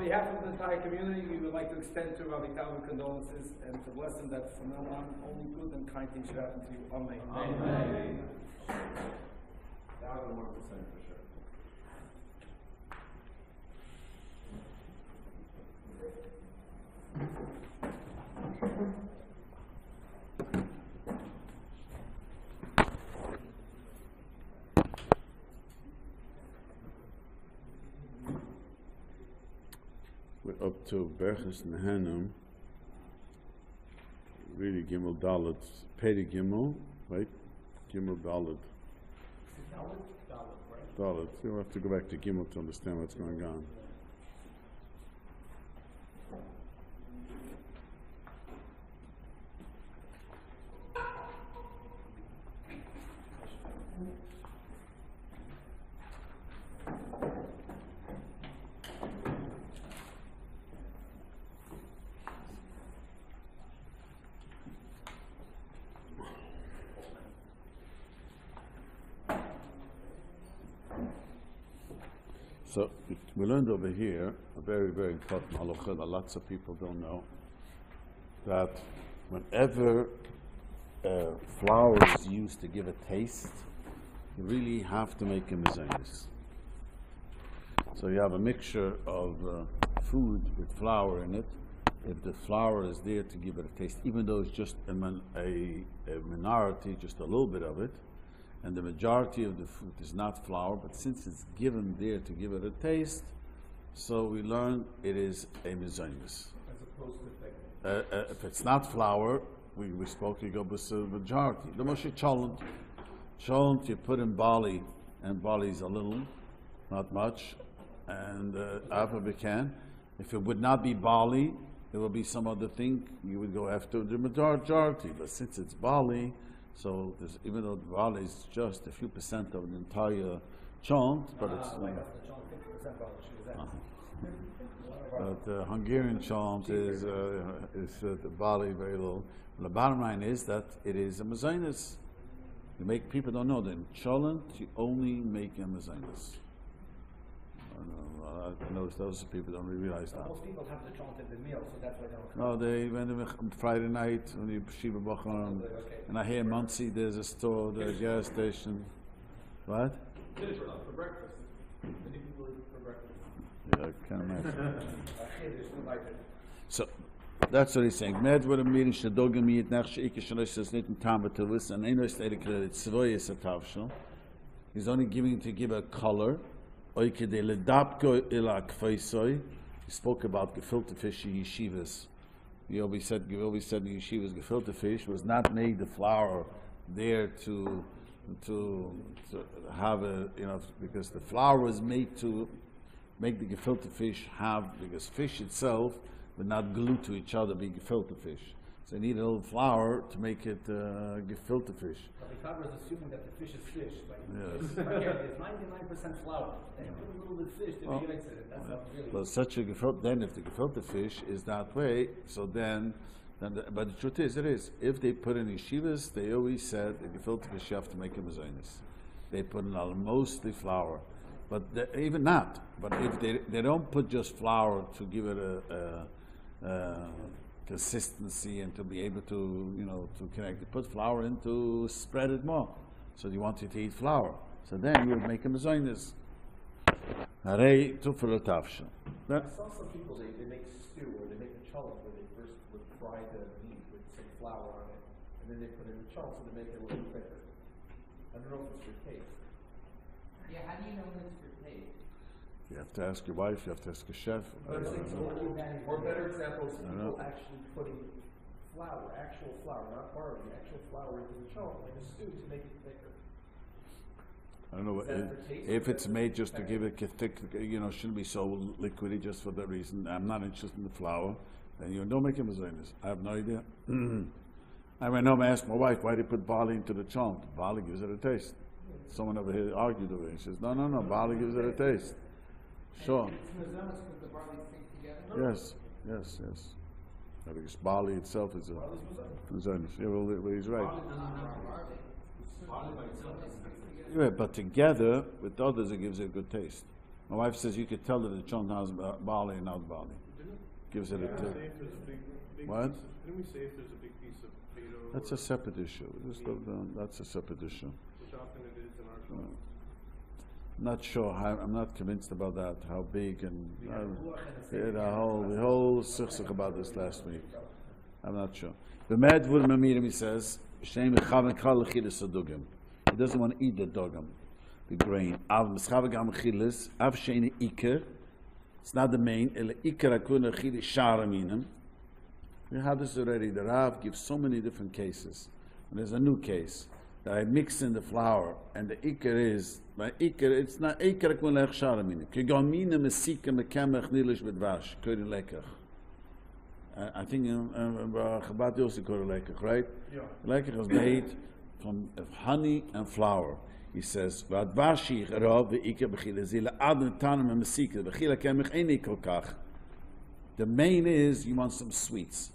behalf of the entire community, we would like to extend to Rabbi Tauber condolences and to bless him that from now on only good and kind things should happen to you. Amen. Amen. Down to 1% for sure. We're up to Birchas Hanehenin, really Gimmel Dalet, Perek Gimmel, right? Gimmel Dalet. Dalet. You'll have to go back to Gimmel to understand what's going on. So we learned over here a very, very important halacha that lots of people don't know, that whenever flour is used to give a taste, you really have to make a mezainis. So you have a mixture of food with flour in it. If the flour is there to give it a taste, even though it's just a minority, just a little bit of it, and the majority of the food is not flour, but since it's given there to give it a taste, so we learn it is a mezainis. As opposed to if it's not flour, we spoke, you go with the majority. The Moshe cholent you put in barley, and barley is a little, not much, and after we can. If it would not be barley, it will be some other thing, you would go after the majority, but since it's barley, so even though the barley is just a few percent of the entire chant, but it's but Hungarian chant is the barley very low. The bottom line is that it is a mezainis. You make people don't know that in cholent you only make a mezainis. I know those people don't really realize that. Most people have the chant at the meal, so that's why they don't. No, they went on Friday night when you Shiva Bachar, and I hear Muncie, there's a store, there's a gas station. What? Finish for breakfast. Many people eat for breakfast. Yeah, I can't imagine. So that's what he's saying. Med with a meeting shadogam yit nach sheike shlosh says nit tam to listen and eno state credit tzvoy is a tavshel. He's only giving to give a color. He spoke about gefilte fish in yeshivas. We always said in yeshivas gefilte fish was not made the flour there to have a, because the flour was made to make the gefilte fish because fish itself would not glue to each other, be gefilte fish. So they need a little flour to make it gefilte fish. But the Tauber is assuming that the fish is fish. Yes. It's 99% flour. They put a little bit of fish to make it. That's not really. But such a gefilte, then if the gefilte fish is that way, so then but the truth is, it is. If they put in yeshivas, they always said the gefilte fish you have to make a mezainis. They put in mostly flour. But even not. But if they don't put just flour to give it a consistency and to be able to, to connect. They put flour in to spread it more. So you want it to eat flour. So then you would make a mezainis. Harei tufel tavsha. I saw some people, they make stew or they make a cholent where they first would fry the meat with some flour on it, and then they put in the cholent to make it a little thicker. I don't know if it's for taste. Yeah, how do you know it's for taste? You have to ask your wife, you have to ask a chef. Or better examples, people actually putting flour, actual flour, not barley, actual flour into the cholent, like a stew to make it thicker. I don't know if it's made just to give it a thick, shouldn't be so liquidy just for that reason. I'm not interested in the flour. Then you don't make it mezainis. I have no idea. I asked my wife, why do you put barley into the cholent? Barley gives it a taste. Someone over here argued over it. She says, no, barley gives it a taste. Sure. It's mezainis because the barley sticks together? Yes. Because barley itself is a mezainis. Yeah, well, he's right. Yeah, but together with others, it gives it a good taste. My wife says you could tell that the children has barley and not barley. Gives it a tip. What? Didn't we say if there's a big piece of potato? That's a separate issue. That's a separate issue. Which often it is in our shop. Not sure. I'm not convinced about that. How big and the whole sichsich about this last week. I'm not sure. The Med Vurmamirim, he says, he doesn't want to eat the dogam, the grain. It's not the main. We had this already. The Rav gives so many different cases. And there's a new case that I mix in the flour, and the ikar is, by ikar, it's not ikar kun lech sharamina. Kegamina mesika mekemech nilish bedvash, kuri lekach. I think Chabad also called lekach, right? Yeah. Lekach is made from honey and flour. He says, "Vadvashi charav veikar bechila zila adn tanem mesika bechila kemech eni kolkach." The main is you want some sweets.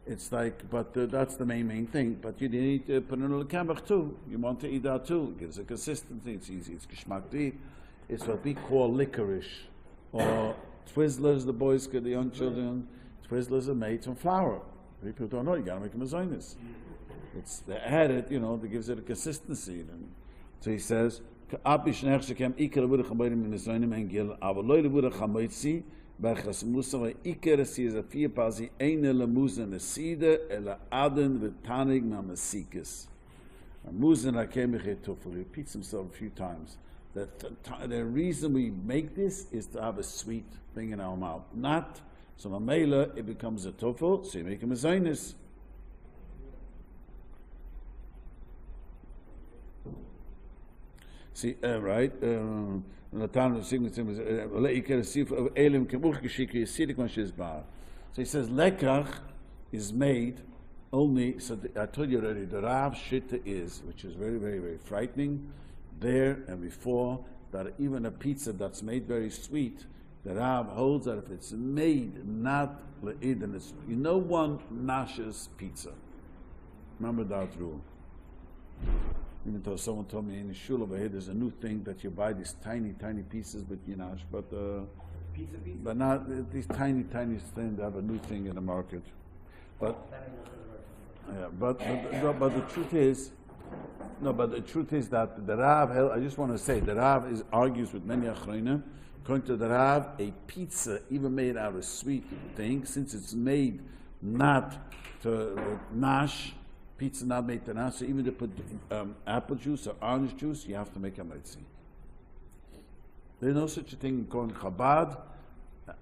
It's like, but that's the main thing. But you need to put in a kemach too. You want to eat that too. It gives a consistency. It's easy. It's geschmack to eat. It's what we call licorice or Twizzlers. The boys, the young children, Twizzlers are made from flour. People don't know. You got to make them as zaynis. It's they add it. That gives it a consistency. And so he says, Birchas Musa Iker is a fear pazi eine le musen a Seder ela aden v'tanig na masikas. Musen hakemich etufel repeats himself a few times. That the reason we make this is to have a sweet thing in our mouth. Not so mamela it becomes a tufel, so you make him a zaynis. See, right? So he says, lekach is made only, so I told you already, the Rav Shitta is, which is very, very, very frightening, there and before, that even a pizza that's made very sweet, the Rav holds that if it's made not le'id, and it's, one nashes pizza. Remember that rule. Even though someone told me in the shul over here, there's a new thing that you buy these tiny, tiny pieces with Yinash, but not these tiny, tiny things. They have a new thing in the market. But the truth is, that the Rav. I just want to say the Rav argues with many achronim. According to the Rav, a pizza even made out of sweet thing, since it's made not to nash. Pizza not made to nash, so even to put apple juice or orange juice, you have to make a mitzi. There's no such a thing in Kohen Chabad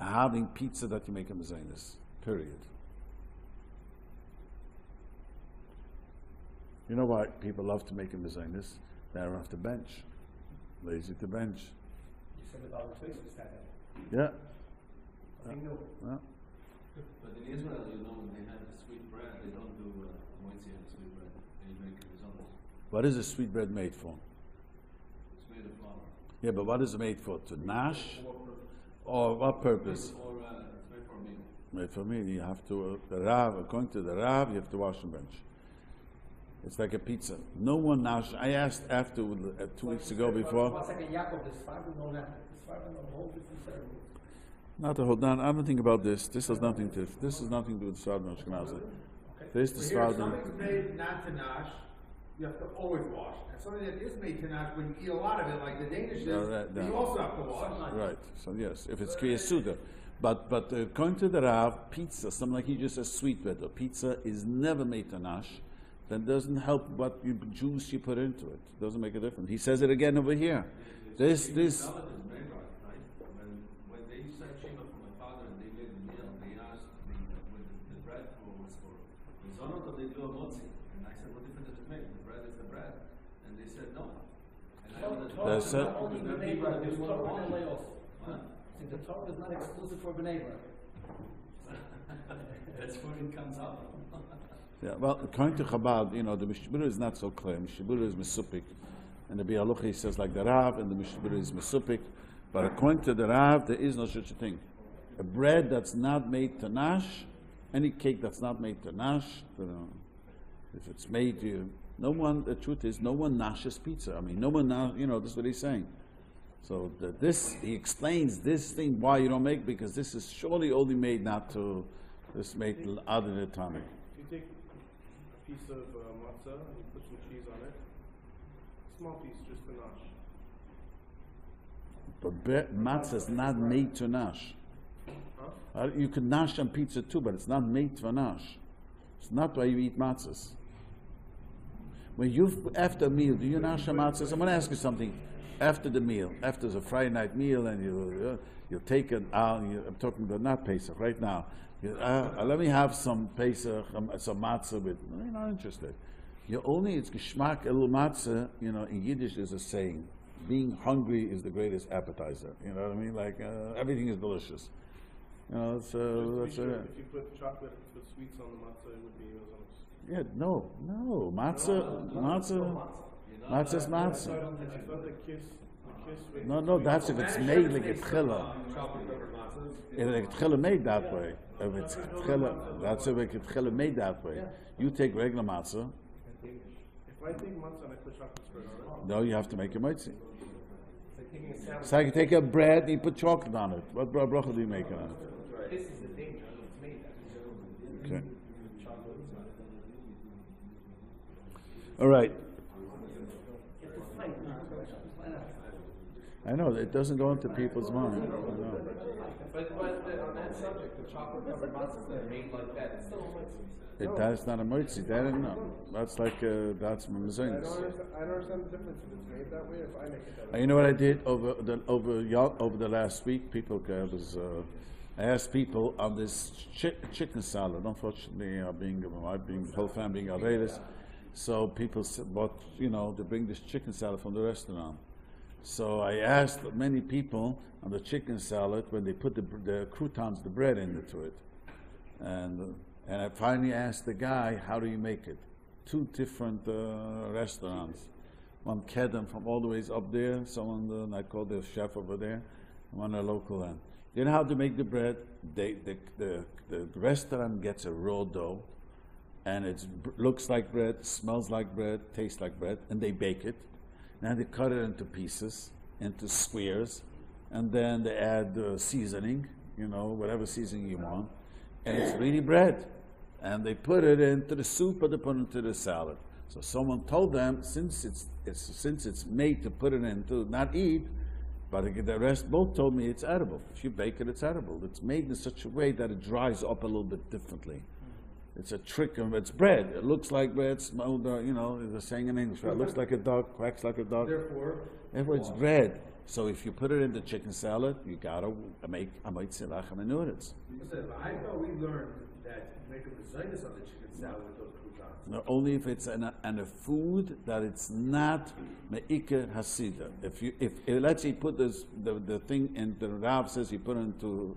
having pizza that you make a mezainis. Period. You know why people love to make a mezainis? They don't have to bench. Lazy to bench. You said about the twists that. Yeah. Nothing new. Yeah. But in Israel, when they have the sweet bread, they don't do moitzi and sweet bread. They make risotto. What is a sweet bread made for? It's made of flour. Yeah, but what is it made for? To nash? Or what purpose? It's made for a meal. Made for me. You have to, according to the Rav, you have to wash and bench. It's like a pizza. No one nash. I asked after 2 weeks ago before. One second, Yaakov, this fiber no net. This fiber no whole different ceremony. Not to hold on. I don't think about this. This has nothing to do with Sfardim Ashkenazi. This is Here, Sfardim. something's made not to nash, you have to always wash. And something that is made to nash, when you eat a lot of it, like the Danish is, you also have to wash. Right. So yes, if it's Kriya Suda. But according to the Rav, pizza, something like he just says sweet bread, or pizza is never made to nash. That doesn't help what juice you put into it. It doesn't make a difference. He says it again over here. This. When they used to have Shema for my father and they made the meal, they asked the bread was for risotto, or they do a motzi. And I said, what difference does it make? The bread is the bread. And they said, no. And They said, Only B'nai B'rach. There's Torah and Leos. The Torah is not exclusive for B'nai B'rach. that's where it comes out. yeah, well, according to Chabad, the Mishtabura is not so clear. Mishtabura is Mesupik. And the Bialuchi says like the Rav, and the Mishtabura is Mesupik. But according to the Rav, there is no such a thing. A bread that's not made to nash, any cake that's not made to nash, if it's made, the truth is, no one nashes pizza. I mean, no one, this is what he's saying. So he explains this thing why you don't make, because this is surely only made not to, this made out of the tummy. If you take a piece of matzah and you put some cheese on it, small piece, just a nosh. But matzah is not made to nash. Huh? You could nash on pizza too, but it's not made for nash. It's not why you eat matzahs. When after a meal, do you nash on matzahs? I'm going to ask you something. After the meal, after the Friday night meal, and you take it out. I'm talking about not Pesach right now. Let me have some Pesach, some matzah with. You're not interested. It's geschmack a little matzah. In Yiddish there's a saying: being hungry is the greatest appetizer. You know what I mean? Like everything is delicious. Just to be sure, if you put chocolate with sweets on the matzah, it would be Yeah, no, matzah is matzah. I thought the kiss with No, that's if it's made like a tchila. If it's tchila made that way. If it's tchila, that's if it's tchila made that way. You take regular matzah. If I take matzah and I put chocolate spread on it, No, you have to make a mitzi. It's like taking a sandwich. It's like you take a bread and you put chocolate on it. What bracha do you make on it? This is the danger. It's made that. Okay. All right. I know, it doesn't go into people's mind. I know. But on that subject, the chocolate covered matzahs that are made like that, it's still a mitzvah. That's not a mitzi. That I don't know. That's like that's I don't mazonis. understand the difference if it's made that way or if I make it that way. You know what I did over the last week? I asked people on this chicken salad. Unfortunately, being the whole family being Avelis, so people said, "But they bring this chicken salad from the restaurant." So I asked many people on the chicken salad when they put the croutons, the bread into it, and I finally asked the guy, "How do you make it?" 2 different restaurants. One Kedem from all the ways up there, someone I called the chef over there, one a local one. You know how to make the bread? The restaurant gets a raw dough, and it looks like bread, smells like bread, tastes like bread, and they bake it. Now they cut it into pieces, into squares, and then they add seasoning, whatever seasoning you want, and it's really bread. And they put it into the soup, or they put it into the salad. So someone told them, since it's made to put it into, not eat, but the rest both told me it's edible. If you bake it, it's edible. It's made in such a way that it dries up a little bit differently. It's a trick of it's bread. It looks like bread, smells, they're saying in English, it looks like a dog, quacks like a dog. Therefore, It's bread. So if you put it in the chicken salad, you gotta make a mitzi lachem and noodles. Listen, I thought we learned that you make a mezainis on the chicken salad with those croutons. Not only if it's a food that it's not me'ikeh hasida. If let's say you put the thing in the Rav says you put it into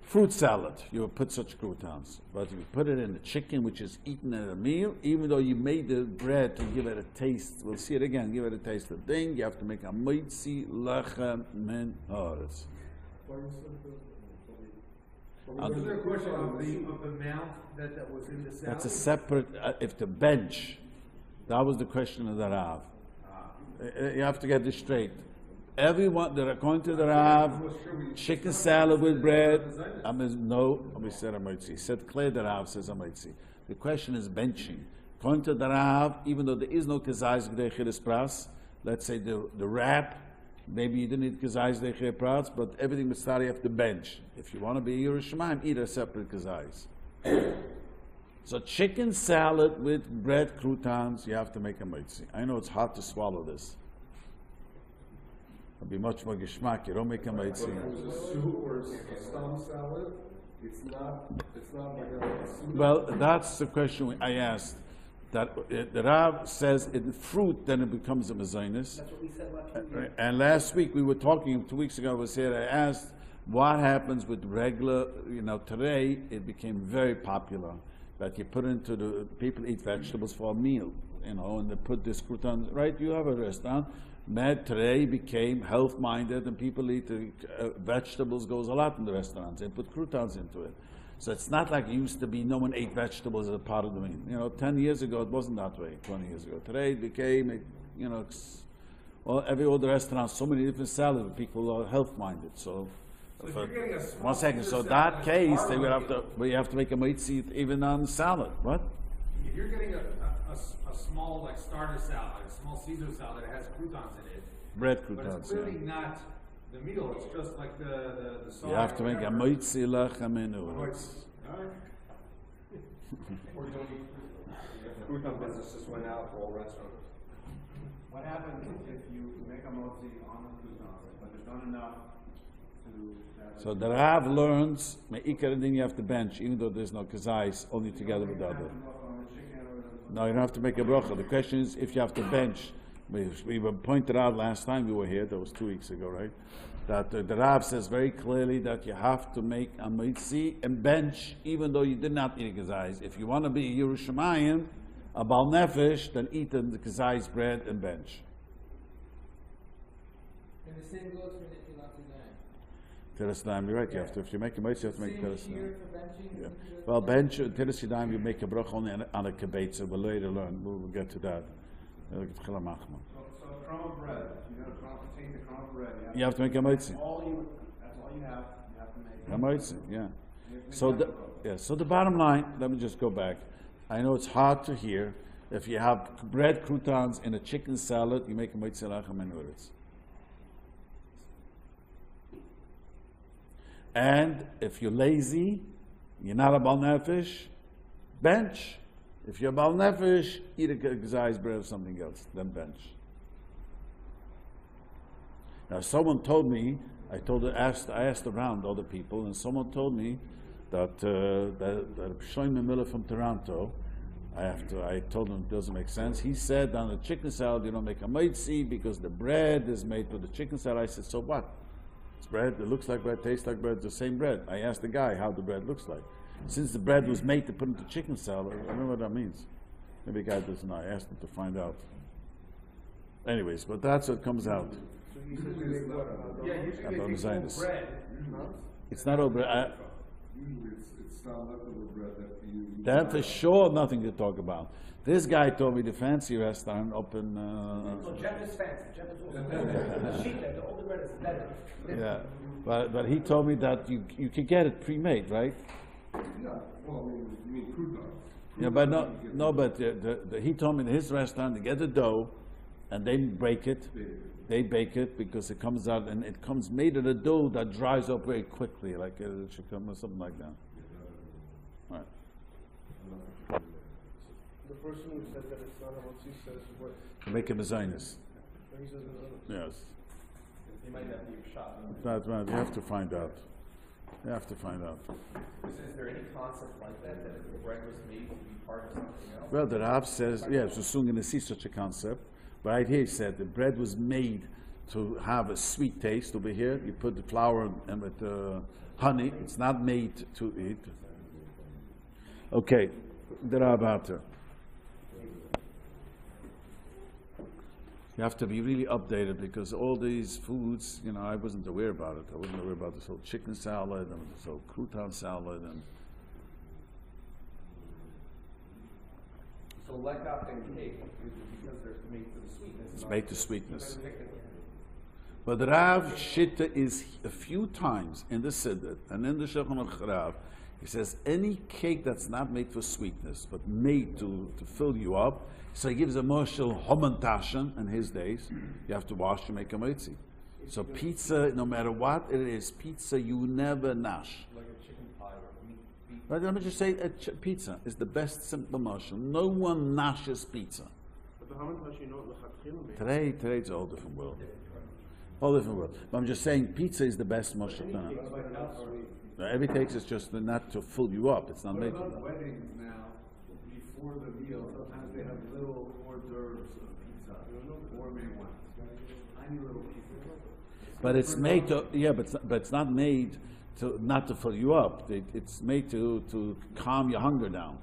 fruit salad, you would put such croutons. But if you put it in the chicken, which is eaten at a meal, even though you made the bread to give it a taste, we'll see it again, give it a taste of thing, you have to make a mitzi lechem min haaretz. Was there a question of the amount that was in the salad? That's a separate, if the bench, that was the question of the Rav. You have to get this straight. Everyone, according to the Rav, chicken salad with bread, we said amitzi. Said clear the Rav says amitzi. The question is benching. According to the Rav, even though there is no kazayis g'dei pras, let's say the wrap, maybe you didn't eat kazayis g'dei pras, but everything was started off the bench. If you want to be Yerushalayim, eat a separate kazayis. So chicken salad with bread croutons, you have to make a mitzi. I know it's hard to swallow this. It'll be much more geschmack. You don't make a mitzi. If it was a soup or a stem salad, it's not like a soup. Well, that's the question I asked. That the Rav says in fruit, then it becomes a mezainis. that's what we said last week. And last week we were talking, 2 weeks ago I was here, I asked what happens with regular, today it became very popular that you put into people eat vegetables for a meal, and they put this crouton, right? You have a restaurant. Today became health-minded, and people eat vegetables, goes a lot in the restaurants. They put croutons into it. So it's not like it used to be no one ate vegetables as a part of the meal. 10 years ago it wasn't that way, 20 years ago. Today it became, Well, every other restaurant, so many different salads, but people are health-minded, so. So if you're getting a small One second, Caesar so salad that and case, they would barbecue, have to, we have to make a mitzi even on salad, what? If you're getting a small like starter salad, a small Caesar salad that has croutons in it, Bread but croutons, it's clearly yeah. not the meal. It's just like the sauce. You have to make a mitzi lechem inu. Or you don't eat crouton business just went out for all restaurants. What happens if you make a motzi on the croutons, but there's not enough to... So the Rav learns, me'ikar din you have to bench, even though there's no kazais, only together with the other. No, you don't have to make a bracha. The question is if you have to bench. We were pointed out last time we were here, that was 2 weeks ago, right? That the Rav says very clearly that you have to make a mitzi and bench, even though you did not eat a kazais. If you want to be a Yerushalayim, a bal nefesh, then eat the kazais bread and bench. And the same goes for Netilat Yadayim. Teres Yadayim, you're right. You have to, if you make a mitzi, you have to make Teres Same Yadayim. shear for benching? Yeah. Netilat Well, Yadayim? bench, Teres Yadayim, you make a bracha only on a kibetza. We'll later learn. We'll get to that. So crumb of bread, you got to contain the crumb of bread. You have to make a mitzi. That's all you have. You have to make. A mitzi, yeah. You have to make So that the, so the bottom line, let me just go back. I know it's hard to hear. If you have bread croutons in a chicken salad, you make a mitzi lechem and uretz. And if you're lazy, you're not a bal nefesh, bench. If you're a bal nefesh, eat a gazais bread or something else, then bench. Now, someone told me, I asked around other people, and someone told me that Shlomo Miller from Toronto, I told him it doesn't make sense. He said on the chicken salad you don't make a mitzi because the bread is made for the chicken salad. I said, so what? It's bread, it looks like bread, tastes like bread, it's the same bread. I asked the guy how the bread looks like. Since the bread was made to put into chicken salad, I don't know what that means. Maybe the guy doesn't know. I asked him to find out. Anyways, but that's what comes out. So you said you make what? Yeah, usually About they take Zionist. whole bread. It's not all bread. Usually it's not leftover bread that you... That for sure nothing to talk about. This guy told me the fancy restaurant up in... So Jeff is fancy. Jeff is also the sheet that the older bread is better. yeah, but he told me that you could get it pre-made, right? Yeah, well, I mean, you mean croutons. Yeah, but but he told me in his restaurant they get the dough and they break it. They bake it because it comes out and it comes made of a dough that dries up very quickly, like it should come or something like that. Right. The person who said that it's not a motzi says what? To make him a Zionist. He says it's Yes. You might have to be shot. That's right. You have to find out. You have to find out. Is there any concept like that, that if the bread was made to be part of something else? Well, the Rav says, yes, we're soon going to see such a concept. But right here he said the bread was made to have a sweet taste. Over here, you put the flour and with honey. It's not made to eat. Okay, the Rav after. You have to be really updated because all these foods, I wasn't aware about it. I wasn't aware about this whole chicken salad and this whole crouton salad and. So lekach and cake is because they're made for the sweetness. It's made to sweetness. But the Rav Shitta is a few times in the Seder and in the Shulchan Aruch Rav, he says any cake that's not made for sweetness but made to fill you up. So he gives a moshel homantashen in his days. You have to wash to make a mitzi. So pizza, no matter what it is, pizza you never nash. Like a chicken pie or meat. But let me just say, pizza is the best simple moshel. No one nashes pizza. But the hamantash, lechatchila Today it's a whole different world. Whole different world. But I'm just saying, pizza is the best moshel. Every cake is just not to fill you up. It's not made. Weddings now, before the meal, sometimes they have little hors d'oeuvres of pizza, gourmet ones, tiny little pieces. But it's made to, but it's not made to not to fill you up. It's made to calm your hunger down.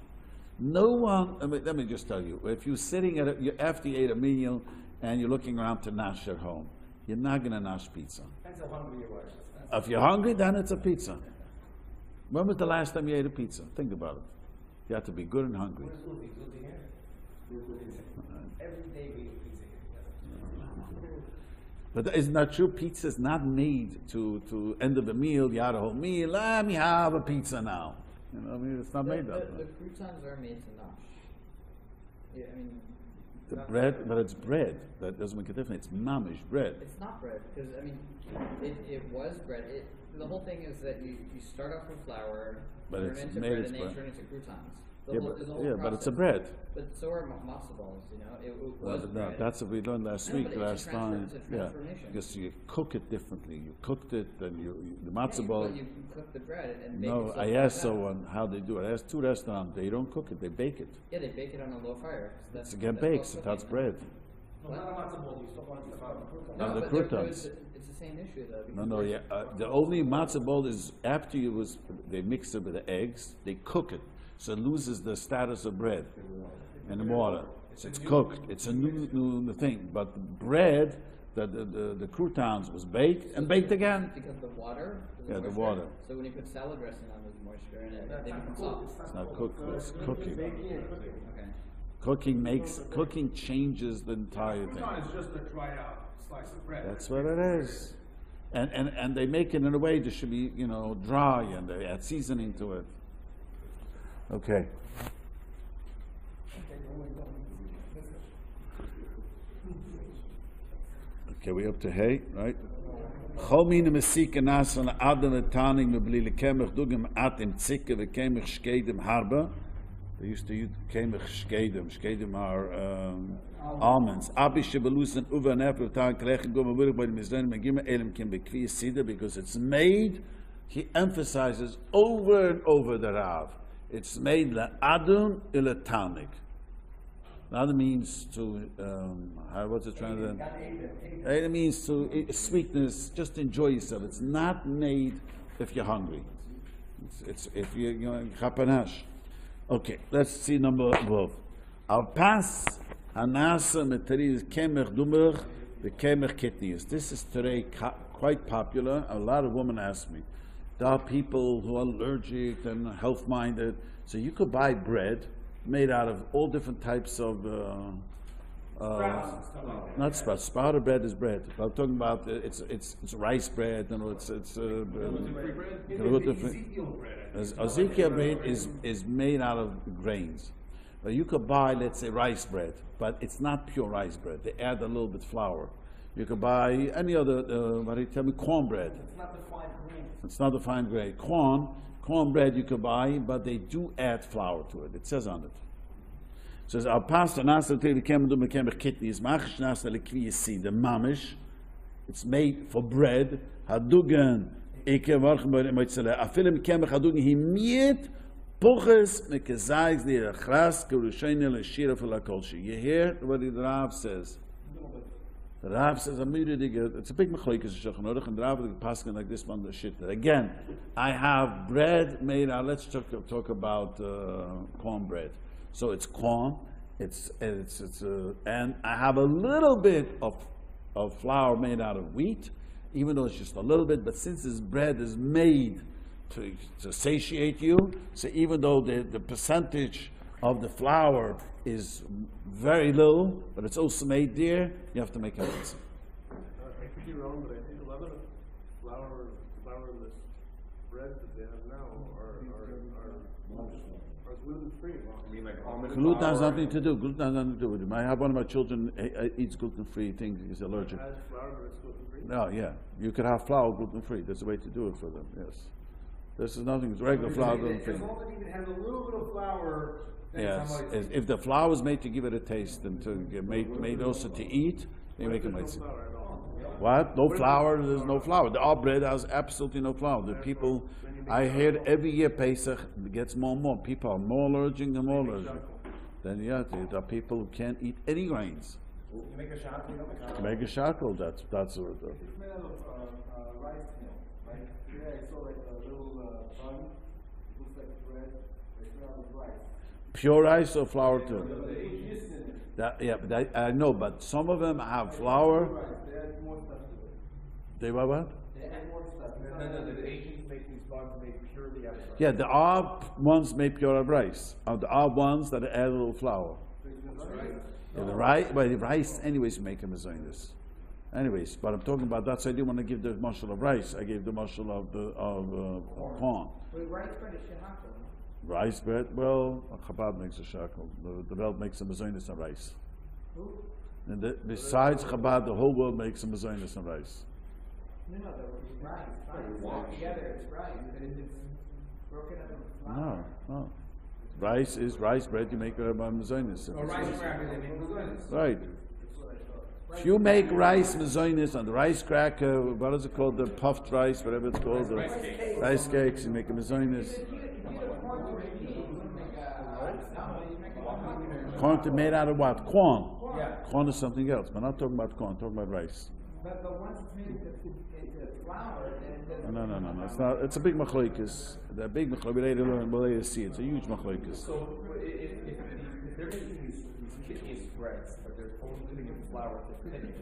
No one. Let me just tell you: if you're sitting after you ate a meal and you're looking around to nash at home, you're not going to nash pizza. Depends how hungry you are. If you're hungry, then it's a pizza. When was the last time you ate a pizza? Think about it. You have to be good and hungry. Where's Uzi? Uzi here? Every day we eat pizza here together. But isn't that true? Pizza is not made to end of a meal. You had a whole meal. Let me have a pizza now. You know, I mean, it's not made that way. The croutons are made to nosh. Yeah, I mean, The bread, but it's bread. That doesn't make a difference. It's mamish bread. it's not bread because I mean, it was bread. The whole thing is that you start off with flour, But turn it's into made bread, as and then you bread. turn into croutons. Yeah, but it's a bread. But so are matzo balls. You know, it Well, was no, bread. that's what we learned last No, week, but it's a last time. it's a Yeah, transformation. because you cook it differently. You cooked it, then the Yeah, matzo ball. you cook the bread and bake No, it. I asked someone how they do it. I asked 2 restaurants. They don't cook it. They bake it. Yeah, they bake it on a low fire. So It's again baked. called So that's cooking. bread. No, not a matzo ball, you still want to eat No, the but croutons. it's the same issue though. No, because no, there's- yeah. The only matzo ball is after they mix it with the eggs. They cook it, so it loses the status of bread and the water. So it's cooked. It's a new thing. But the bread, the croutons was baked and baked again. Because the water. is Yeah, the moisture. water. So when you put salad dressing on, there's moisture in it. They become soft. It's not cooked. It's cooking. Okay. Cooking changes the entire thing. Crouton is just a dried out slice of bread. That's what it is. And they make it in a way that should be, dry, and they add seasoning to it. Okay. Okay, we up to hay, right? Chomine mesike nasan adam etaning mebli lekemich dugem atem tzike vekemich shkedem harba. They used to use kemich shkedem. Shkedem are almonds. Abi shebelusen uva nefel tan krechen goma wurig by the mizranim and gimmel elim kim bekvi Seder, because it's made. He emphasizes over and over the Rav. It's made le'adun iletanik. That means to, what's it translated? It means to sweetness, just enjoy yourself. It's not made if you're hungry. It's if you're chapanash. Okay, let's see number 12. Al pas hanasa metariz kemech dumer the kemech kitnius. This is today quite popular. A lot of women ask me. There are people who are allergic and health-minded, so you could buy bread made out of all different types of not sprouts. Sprouted bread is bread. But I'm talking about it's rice bread. It's Ezekiel bread is made out of grains. But you could buy, let's say, rice bread, but it's not pure rice bread. They add a little bit flour. You could buy any other, cornbread. It's not the fine grain. It's not a fine grain. Cornbread you could buy, but they do add flour to it. It says on it. It says, "Al pasta nasa te v'kem du mekem kitni is machish nasa lekvi yisi the mamish." It's made for bread. Hadugan eke varchem b'rei moitzele. Afilim mekem hadugan himiet puches mekezayz li rachras kerushayin l'shira v'lakolshi. You hear what the Rav says? The Rav says, it's a big machlokes Shulchan Aruch, and the Rav is passing like this one, the shit. Again, I have bread made out, let's talk about cornbread. So it's corn, and I have a little bit of flour made out of wheat, even though it's just a little bit, but since this bread is made to satiate you, so even though the percentage of the flour is very little, but it's also made there, you have to make it. I could be wrong, but I think a lot of the flourless bread that they have now are gluten-free. I mean, like almond Gluten has flour. nothing to do. Gluten has nothing to do with it. I have one of my children eats gluten-free things. He's allergic. It has flour, but it's gluten-free. No, yeah, you could have flour gluten-free. There's a way to do it for them. Yes, this is nothing. It's regular flour gluten-free. As long as it even has a little bit of flour. then Yes, somebody's- if the flour is made to give it a taste and to get made also to eat, they make it There's no nice. flour at all. What? No flour? There's no flour. Our bread has absolutely no flour. The people, I hear every year Pesach it gets more and more. People are more allergic and more allergic. Then yeah, there are people who can't eat any grains. You make a shot, you don't make a shot. Make a shackle. That's what. It's made out of rice meal, right? Yeah, I saw like a little bun. It looks like bread. It's made out of rice. Pure rice or flour too? They put yeast in it. That, yeah, but I know, but some of them have flour. Rice. They add more stuff to it. They what? They add more stuff. No, the Asians make these buns made purely out of rice. Yeah, there are ones made pure of rice. There are ones that add a little flour. Yeah, the rice, anyways, you make a mezainis. Anyways, but I'm talking about that, so I didn't want to give the mashal of rice. I gave the mashal of corn. Wait, rice bread is shehakol, no? Rice bread, well, Chabad makes a shackle. The world makes a mezainis on rice. Who? And besides Chabad, the whole world makes a mezainis on rice. No, the rice. Fine. Together it's rice, but if it's broken up in flour. No. Rice is rice bread, you make a mezainis. Or rice cracker, they make lasagnas. Right. If you make rice mezainis on the rice cracker, what is it called? The puffed rice, whatever it's called, the rice cakes, you make a mezainis. Corn to made out of what? Corn. Yeah. Corn is something else. We're not talking about corn, we're talking about rice. But once it's made into flour, then it doesn't. No. It's not. It's a big machloikus. The big machloikus. We'll later see. It's a huge machloikus. So if they're making these kidney spreads, but they're only putting in flour to thicken it.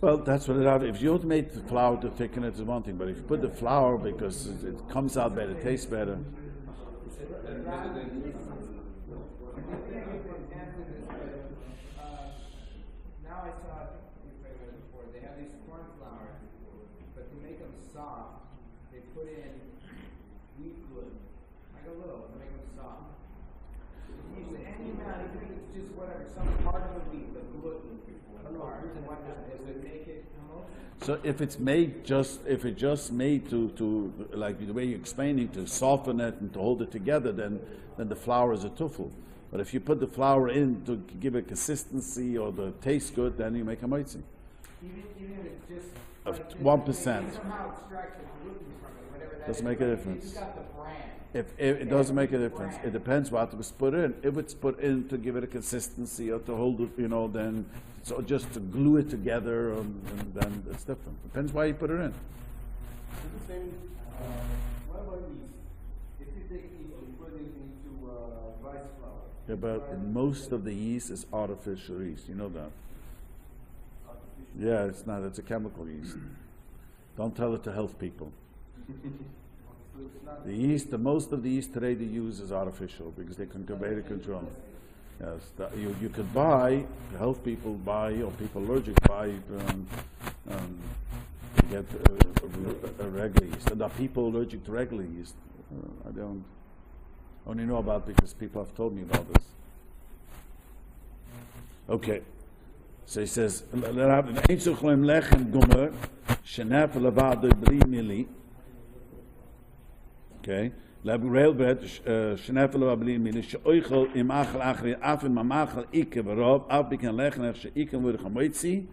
Well, that's what it is. If you don't make the flour to thicken it, is one thing. But if you put the flour because it comes out better, it tastes better. Now I saw, you've read it before, they have these corn flour, but to make them soft, they put in wheat gluten, like a little, to make them soft. Use any amount, even if it's just whatever, some part of the wheat, the gluten, part, and whatnot, it would make it homogeneous. So if it's just made to like the way you're explaining, to soften it and to hold it together, then the flour is a tuffle. But if you put the flour in to give it consistency or the taste good, then you make a moitzi. Even if it's just Of like 1%. somehow extract the gluten from it, whatever that Doesn't is, make a like, difference. You got the brand. If it doesn't make a difference. It depends what was put in. If it's put in to give it a consistency or to hold it, then so just to glue it together, and then it's different. Depends why you put it in. It's the same. What about yeast? If you take yeast and you put it into rice flour. Yeah, but most of the yeast is artificial yeast. You know that. Yeah, it's not. It's a chemical yeast. Don't tell it to health people. So it's not. The yeast, most of the yeast today they use is artificial because they can better control it. Yes, you could buy, health people buy, or people allergic buy, get a regular yeast. And are people allergic to regular yeast? I don't only know about because people have told me about this. Okay. So he says, okay. Rail bread, shenefel abli mili sheoichel im achel achri afim mamachel ike verov af biken lechnech sheiken wurde chamoitzi.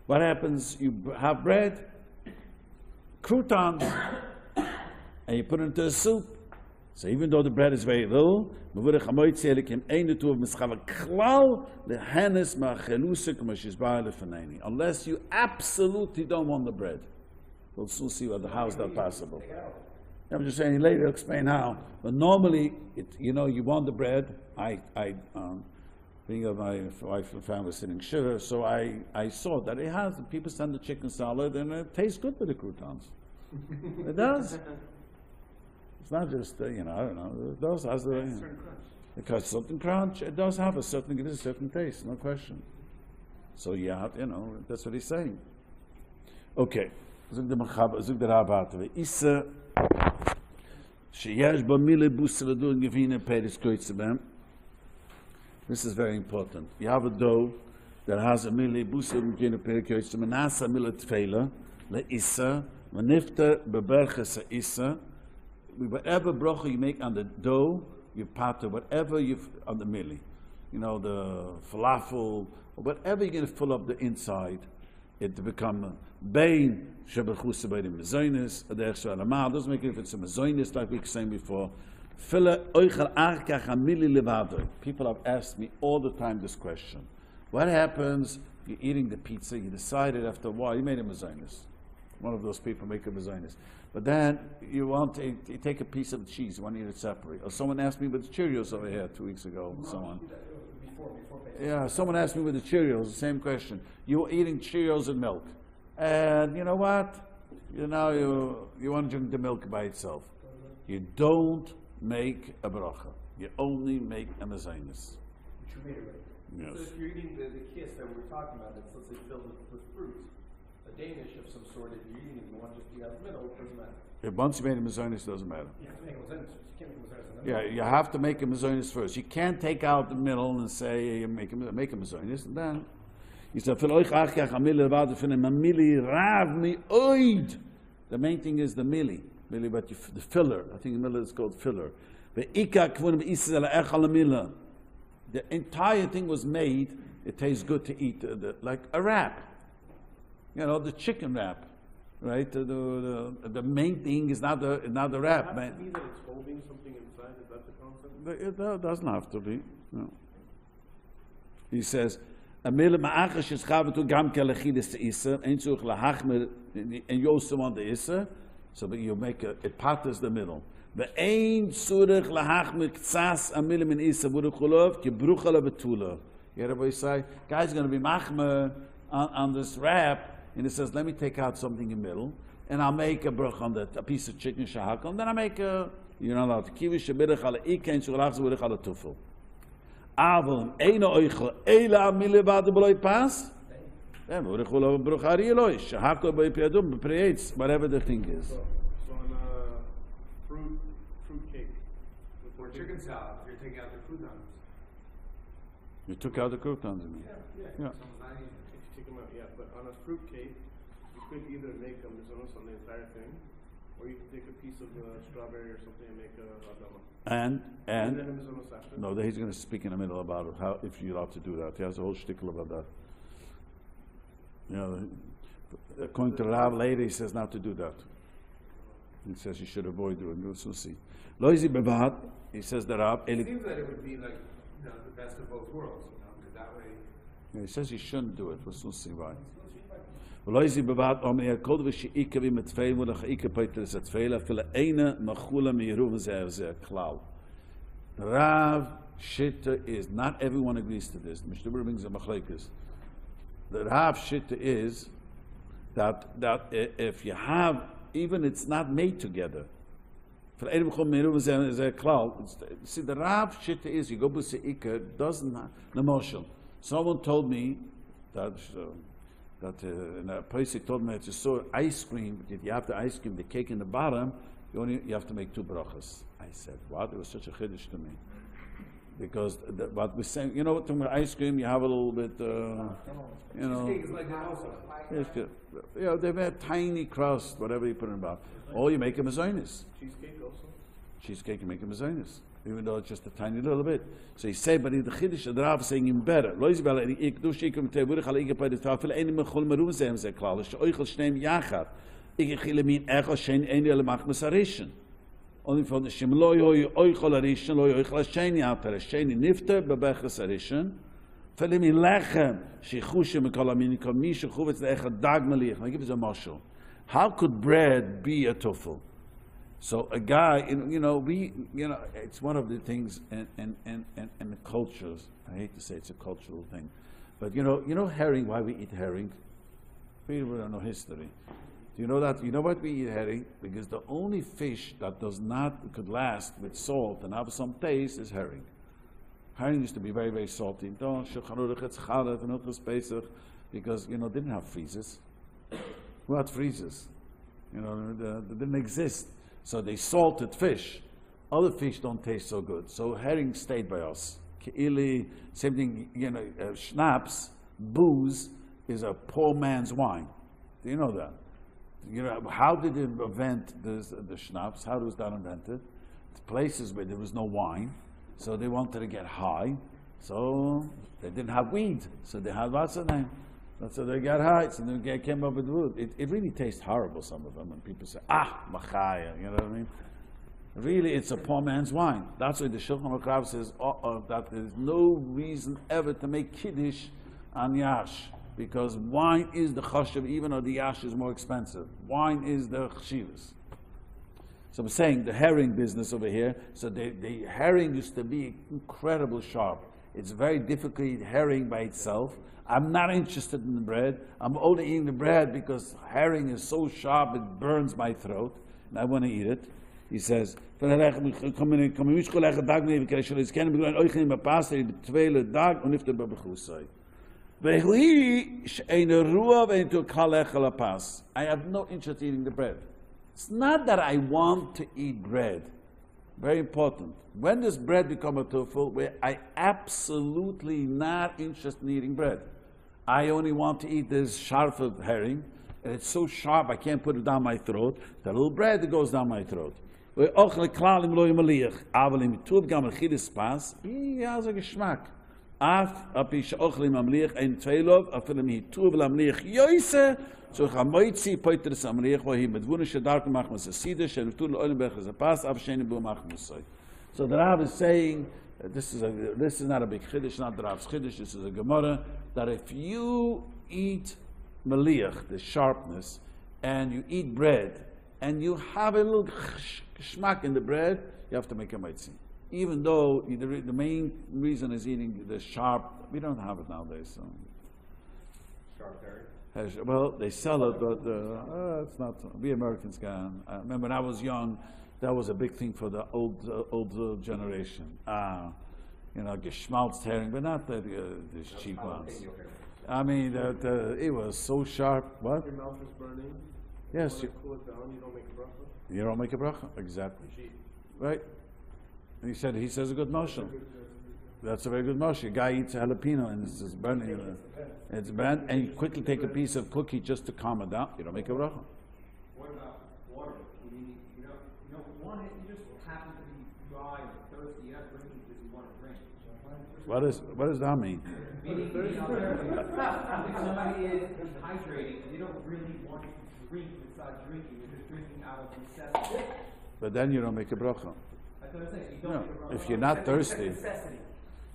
What happens? You have bread, croutons, and you put it into a soup. So even though the bread is very little, wurde chamoitzi elikim eine tuv mischava klal lehenes machelusik mashizbar lefeneni. Unless you absolutely don't want the bread, we'll soon see how is that possible. I'm just saying later, explain how. But normally, you want the bread. Being of my wife and family sitting shiva, so I saw that it has. People send the chicken salad, and it tastes good with the croutons. It does. It's not just I don't know. It does has the because certain crunch. It does have a certain taste, no question. So yeah, that's what he's saying. Okay. Zug the Rabbi. Issa. This is very important. You have a dough that has a mili busa givine perikoitz menasa mila tfela leissa manifta beberches isa. Whatever bracha you make on the dough, you pater whatever you've on the mili, the falafel or whatever you're going to fill up the inside. It become bein shebechusa by the mezainis. Doesn't make a difference. A mezainis, like we were saying before. People have asked me all the time this question: what happens? You're eating the pizza. You decided after a while you made a mezainis. One of those people make a mezainis, but then you take a piece of the cheese. You want to eat it separately. Or someone asked me with the Cheerios over here 2 weeks ago. Someone. Yeah, someone asked me with the Cheerios, the same question. You were eating Cheerios and milk. And you know what? You want to drink the milk by itself. You don't make a bracha. You only make a mezainis. Yes. So if you're eating the kiss that we were talking about, that's let's say filled with fruit, a Danish of some sort, if you're eating it, you want to just eat out the middle, it doesn't matter. If once you made a mazonis, it doesn't matter. You have to make a mazonis. You can't make a mazonis in the Yeah, middle. you have to make a mazonis first. You can't take out the middle and say make a mazonis, and then you say the main thing is the milli, but the filler. I think the milli is called filler. The entire thing was made. It tastes good to eat, like a wrap. You know, the chicken wrap, right? The main thing is not the wrap. Does it have to be that it's holding something inside? Is that the concept? It doesn't have to be. No. He says, and you also want the issa, so that you make it patters the middle. Yeah, Rabbi say, guy's going to be machmer on this wrap, and it says, let me take out something in the middle, and I'll make a bruch on that, a piece of chicken shahak, and then I make a, you're not allowed to kiwi shabirach ala ikein shulach zurich ala tufel. Avon eino oichel eila amile bade beloy pas. Then we will have a bruch ari eloy shahak by piadum preates whatever the thing is. So on a fruit cake. Or chicken salad, you're taking out the croutons. You took out the croutons, you mean? Yeah. Yeah. Someone's not eating it. If you take them out, yeah. But on a fruit cake, you could either make a mizonos on the entire thing, or you could take a piece of strawberry or something and make a radama. And then a mizonos after. no, he's going to speak in the middle about it, how if you're allowed to do that. He has a whole shtickle about that. You know, according to Rav later, he says not to do that. He says you should avoid doing it. We'll see. Loizi bevat, he says that Rav. It seems that it would be like, the best of both worlds, because that way. Yeah, he says you shouldn't do it. We'll see why. Loizi bevat, omni kol v'sheika v'metfein v'lechaika peitres atfeila fila eina machula miyeruv zeh klal. Rav Shitta is, not everyone agrees to this. Mishtabur brings a machlekes. The Rav Shitta is that if you have, even it's not made together. See, the Rav Shitta is, you go to Seika, doesn't have, Namoshel. Someone told me that in a place told me that you saw ice cream, if you have the ice cream, the cake in the bottom, you have to make 2 brachas. I said, what? It was such a chiddush to me. Because what we're saying, you know, with ice cream, you have a little bit, Cheesecake is like that also. they have a tiny crust, whatever you put in about. Or you make a mazonis. Cheesecake also? Cheesecake, you make a mazonis, even though it's just a tiny little bit. So he said, but in the chiddush, the Rav is saying even better. Lo yizbel in ikdush ikum tevurig ala ikapay the tafel any mechol merum zeim ze klal. She oichel shneim yachad. Ikechile min echo shein eni ele machmas arishin. Only from the Shem lo yoy oichel arishin lo yoichel shein yater shein nifter bebechas arishin. Felim lechem shechushim mekolamin kamish chuvetz leechad dag melich. I give you a mashal. How could bread be a tufel? So a guy, it's one of the things in the cultures. I hate to say it's a cultural thing, but you know herring. Why we eat herring? We don't know history. Do you know that? You know why we eat herring? Because the only fish that could last with salt and have some taste is herring. Herring used to be very, very salty. Because didn't have freezers. Who had freezers? They didn't exist. So they salted fish. Other fish don't taste so good. So herring stayed by us. Ke'ili, same thing, schnapps, booze is a poor man's wine. Do you know that? How did it invent the schnapps? How was that invented? Places where there was no wine, so they wanted to get high. So they didn't have weed. So they had, what's the name? So they got high, so they came up with wood. It really tastes horrible, some of them, when people say, machaya, you know what I mean? Really, it's a poor man's wine. That's why the Shulchan Aruch says that there's no reason ever to make kiddush on yash, because wine is the chashav, even though the yash is more expensive. Wine is the chshivas. So I'm saying the herring business over here, so the herring used to be incredibly sharp. It's very difficult to eat herring by itself. I'm not interested in the bread. I'm only eating the bread because herring is so sharp it burns my throat, and I want to eat it. He says, I have no interest in eating the bread. It's not that I want to eat bread. Very important. When does bread become a tofu? Where I absolutely not interested in eating bread. I only want to eat this sharp of herring, and it's so sharp I can't put it down my throat. The little bread that goes down my throat. Af apish ochlim amliach ein tveilov afilem hi tuv lamliach yoise so chamoitzi poiters amliach wahi medvunische dark machmas Seder shenutul olim berchas pas af sheni bu machmusay. So the Rav is saying this is not a big chiddush, not the Rav's chiddush. This is a Gemara that if you eat maliach, the sharpness, and you eat bread, and you have a little schmack in the bread, you have to make a meitzin. Even though the main reason is eating the sharp, we don't have it nowadays. So. Sharp berry? Well, they sell it, but it's not. We Americans can. I remember when I was young, that was a big thing for the old generation. Geschmaltzt herring, but not the cheap ones. I mean, it was so sharp. What? Your mouth is burning. Yes. You cool it down. You don't make a bracha. You don't make a bracha, exactly. Right. And he says a good motion. That's a very good motion. A guy eats a jalapeno and it's just burning. It's burnt, and you quickly take a piece of cookie just to calm it down. You don't make a bracha. What about water? You just happen to be dry or thirsty. You're not drinking because you want to drink. What does that mean? Meaning, if somebody is dehydrating, they don't really want to drink besides drinking. They're just drinking out of necessity. But then you don't make a bracha. No, if you're not thirsty.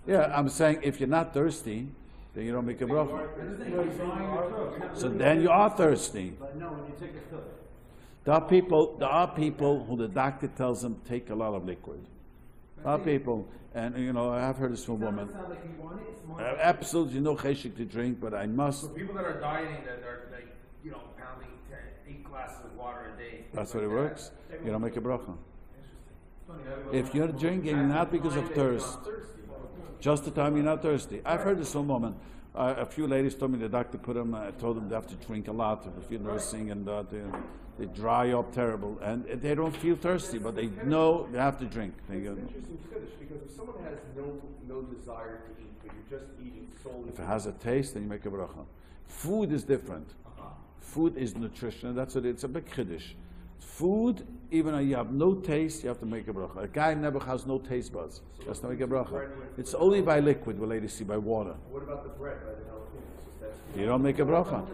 Yeah, I'm saying if you're not thirsty, then you don't make a bracha. So then you are thirsty. But no, when you take a pill. There are people who the doctor tells them take a lot of liquid. There are people, and I've heard this from a woman. Absolutely no cheshik to drink, but I must. So people that are dieting, that are pounding 8 glasses of water a day. That's what it works. You don't make a bracha. If you're drinking not because of thirst, just the time you're not thirsty. I've heard this from a woman. A few ladies told me the doctor told them they have to drink a lot if you're nursing, and they dry up terrible, and they don't feel thirsty, but they know they have to drink. It's an interesting finish, because if someone has no desire to eat, but you're just eating solely. If it has a taste, then you make a bracha. Food is different. Food is nutrition. That's what it's a big chiddush. Food, even though you have no taste, you have to make a bracha. A guy never has no taste buds. So has to make a bracha. It's only by liquid, we'll later see, by water. What about the bread, by the jalapenos? You don't make a bracha.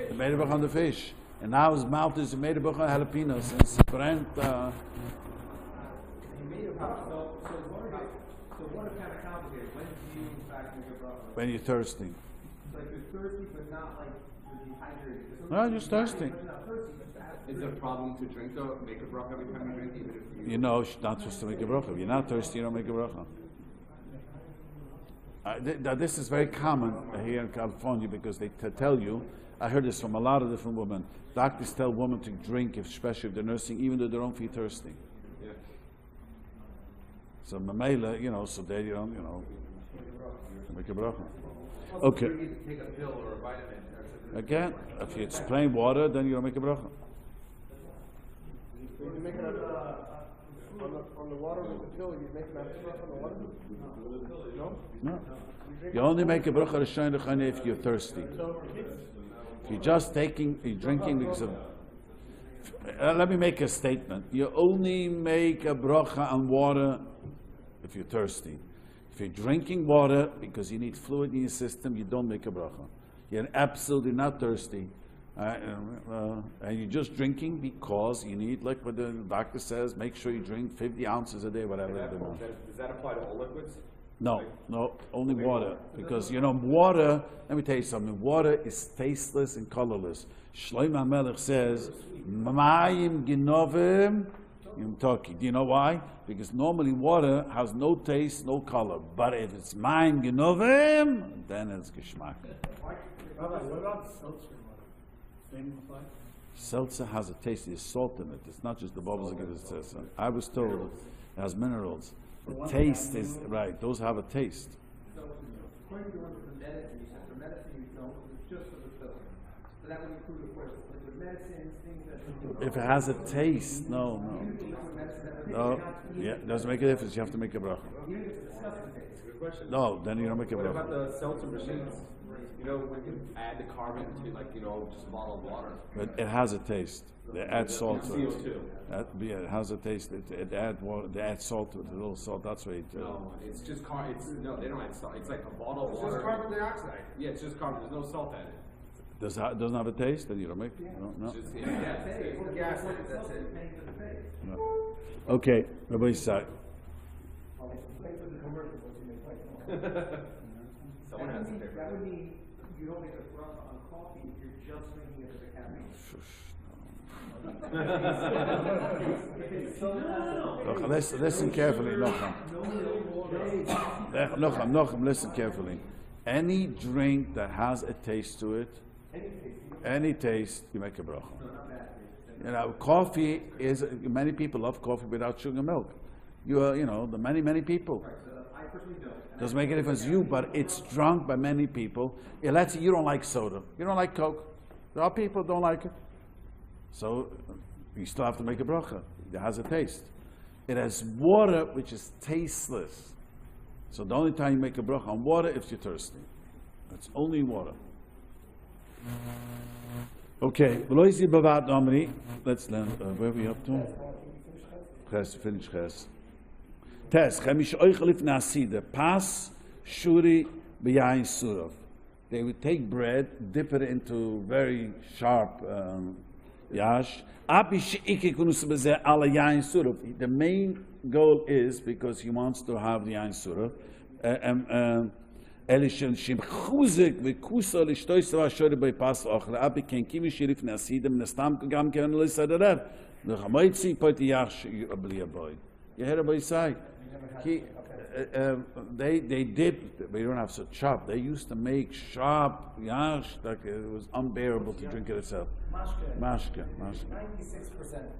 You made a bracha on the fish. And now his mouth is made a bracha on jalapenos. And it's different. He made a bracha. So what is kind of complicated? When do you in fact make a bracha? When you're thirsty. It's like you're thirsty, but not like you're dehydrated. No, you're thirsty. Is it a problem to drink though? Make a bracha every time you drink, even if you... You're not supposed to make a bracha. If you're not thirsty, you don't make a bracha. This is very common here in California, because they tell you, I heard this from a lot of different women, doctors tell women to drink, especially if they're nursing, even though they don't feel thirsty. Yeah. So mamela, so there you don't, make a bracha. Okay. You need to take a pill or a vitamin. Again, if it's plain water, then you don't make a bracha. You make it on the water with the pill. You make it on the water. No. You only make a bracha Rishon L'Chane if you're thirsty. If you're just you're drinking because of. Let me make a statement. You only make a bracha on water if you're thirsty. If you're drinking water because you need fluid in your system, you don't make a bracha. You're absolutely not thirsty. And you're just drinking because you need, like what the doctor says, make sure you drink 50 ounces a day, whatever. Does that apply to all liquids? No, only water. Because, water, let me tell you something, water is tasteless and colorless. Shlomo HaMelech says, Mayim Ginovim Yom Toki. Do you know why? Because normally water has no taste, no color. But if it's Mayim Ginovim, then it's Geschmack. What about seltzer water? Same apply? Seltzer has a taste. There's salt in it. It's not just the bubbles that give it a taste. I was told it has minerals. The taste is right. Those have a taste. According to the medicine, you said for medicine you don't, it's just for the filling. So that would include, of course, liquid medicines, things that. If it has a taste, no. Yeah, doesn't make a difference. You have to make a bracha. Even if it's a disgusting taste. Good question. No, then you don't make a What about bracha. the seltzer machines? You know, when you add the carbon to, like, you know, just a bottle of water. But it has a taste. They add salt to it. CO2. Yeah, it has a taste. It add water. They add salt to it. A little salt. That's why it. No, it's just no, they don't add salt. It's like a bottle of It's water. just carbon dioxide. Yeah, it's just carbon. There's no salt added. Doesn't have a taste. Then you don't make. No. It's just gas. Or gas, that's it. No. Okay, Rabbi Isai. Someone has to pay for That it. would mean you don't make a bracha on coffee if you're just drinking it as a caffeine. Listen carefully, Nochem, listen carefully. Any drink that has a taste to it, any taste, you make a bracha. You know, coffee is, many people love coffee without sugar and milk. The many people. I personally don't. Doesn't make a difference to you, but it's drunk by many people. Yeah, let's say you don't like soda. You don't like Coke. There are people who don't like it. So you still have to make a bracha. It has a taste. It has water which is tasteless. So the only time you make a bracha on water if you're thirsty. It's only water. Okay, let's learn. Where are we up to? Finish Ches. Tes, chemish oichelif nasida, pas shuri b'yayin surov. They would take bread, dip it into very sharp yash. The main goal is because he wants to have the yayin surov. Elishem shim chuzik v'kusa l'shtoy seva shori by pas ochra. Abi ken kimi shirif nasida m'nestam kagam ken l'sadarev. L'chamoitzi poti yash b'li aboy. You heard Rabbi say? They dipped. We don't have such sharp. They used to make sharp yash that it was unbearable to drink it itself. Mashke. 96%.